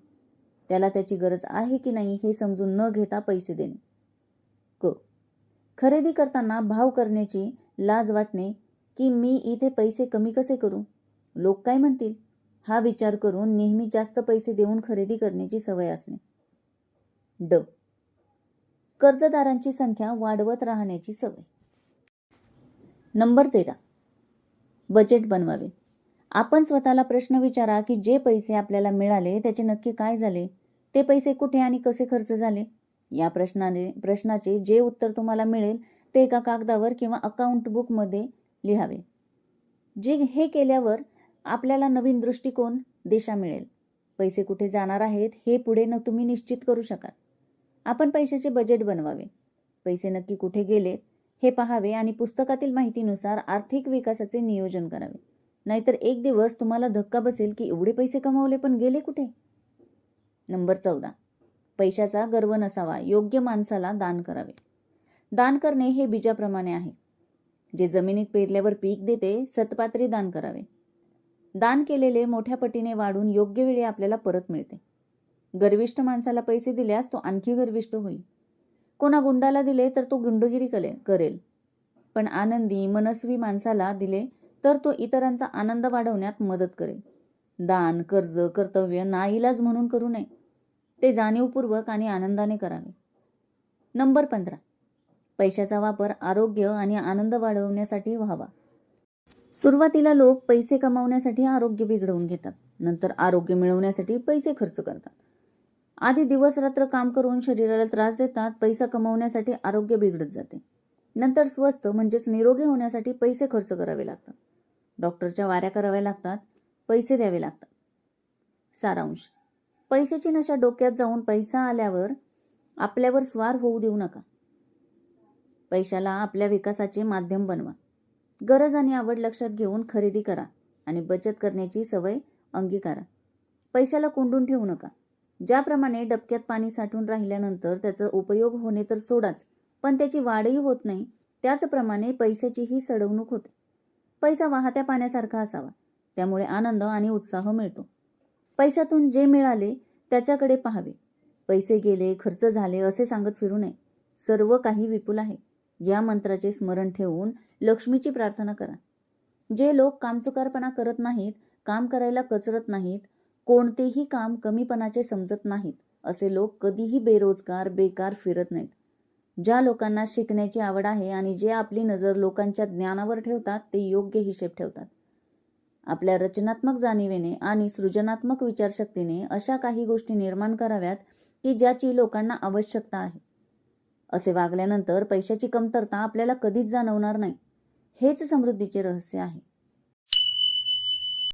त्याला त्याची गरज आहे की नाही हे समजून न घेता पैसे देणे. क. खरेदी करताना भाव करण्याची लाज वाटणे की मी इथे पैसे कमी कसे करू, लोक काय म्हणतील, हा विचार करून नेहमी जास्त पैसे देऊन खरेदी करण्याची सवय असणे. ड. कर्जदारांची संख्या वाढवत राहण्याची सवय. नंबर 13. बजेट बनवावे. आपण स्वतःला प्रश्न विचारा की जे पैसे आपल्याला मिळाले त्याचे नक्की काय झाले, ते पैसे कुठे आणि कसे खर्च झाले. या प्रश्नाचे जे उत्तर तुम्हाला मिळेल ते एका कागदावर किंवा अकाउंट बुकमध्ये लिहावे. हे केल्यावर आपल्याला नवीन दृष्टिकोन, दिशा मिळेल. पैसे कुठे जाणार आहेत हे पुढे तुम्ही निश्चित करू शकाल. आपण पैशाचे बजेट बनवावे. पैसे नक्की कुठे गेले हे पाहावे आणि पुस्तकातील माहितीनुसार आर्थिक विकासाचे नियोजन करावे. नाहीतर एक दिवस तुम्हाला धक्का बसेल की एवढे पैसे कमावले पण गेले कुठे. नंबर 14. पैशाचा गर्व नसावा. योग्य माणसाला दान करावे. दान करणे हे बीजाप्रमाणे आहे. जे जमिनीत पेरल्यावर पीक देते, सत्पात्री दान करावे. दान केलेले मोठ्या पटीने वाढून योग्य वेळी आपल्याला परत मिळते. गर्विष्ठ माणसाला पैसे दिल्यास तो आणखी गर्विष्ठ होईल. कोणा गुंडाला दिले तर तो गुंडगिरी करेल, पण आनंदी मनस्वी माणसाला दिले तर तो इतरांचा आनंद वाढवण्यात मदत करेल. दान, कर्ज, कर्तव्य नाईलाज म्हणून करू नये. ते जाणीवपूर्वक आणि आनंदाने करावे. नंबर 15. पैशाचा वापर आरोग्य आणि आनंद वाढवण्यासाठी व्हावा. सुरुवातीला लोक पैसे कमावण्यासाठी आरोग्य बिघडवून घेतात. नंतर आरोग्य मिळवण्यासाठी पैसे खर्च करतात. आधी दिवस रात्र काम करून शरीराला त्रास देतात. पैसा कमवण्यासाठी आरोग्य बिघडत जाते. नंतर स्वस्थ म्हणजेच निरोगी होण्यासाठी पैसे खर्च करावे लागतात. डॉक्टरच्या वाऱ्या कराव्या लागतात. पैसे द्यावे लागतात. सारांश. पैशाची नशा डोक्यात जाऊन पैसा आल्यावर आपल्यावर स्वार होऊ देऊ नका. पैशाला आपल्या विकासाचे माध्यम बनवा. गरज आणि आवड लक्षात घेऊन खरेदी करा आणि बचत करण्याची सवय अंगीकारा. पैशाला कोंडून ठेवू नका. ज्याप्रमाणे डबक्यात पाणी साठून राहिल्यानंतर त्याचा उपयोग होणे तर सोडाच, पण त्याची वाढही होत नाही, त्याचप्रमाणे पैशाचीही सडवणूक होते. पैसा वाहत्या पाण्यासारखा असावा. त्यामुळे आनंद आणि उत्साह मिळतो. पैशातून जे मिळाले त्याच्याकडे पाहावे. पैसे गेले, खर्च झाले असे सांगत फिरू नये. सर्व काही विपुल आहे. या मंत्राचे स्मरण ठेवून लक्ष्मीची प्रार्थना करा. जे लोक कामचुकारपणा करत नाहीत, काम करायला कचरत नाहीत, कोणतेही काम कमीपणाचे समजत नाहीत, असे लोक कधीही बेरोजगार, बेकार फिरत नाहीत. ज्या लोकांना शिकण्याची आवड आहे आणि जे आपली नजर लोकांच्या ज्ञानावर ठेवतात ते योग्य हिशेब ठेवतात. आपल्या रचनात्मक जाणीवेने आणि सृजनात्मक विचारशक्तीने अशा काही गोष्टी निर्माण कराव्यात की ज्याची लोकांना आवश्यकता आहे. असे वागल्यानंतर पैशाची कमतरता आपल्याला कधीच जाणवणार नाही. हेच समृद्धीचे रहस्य आहे.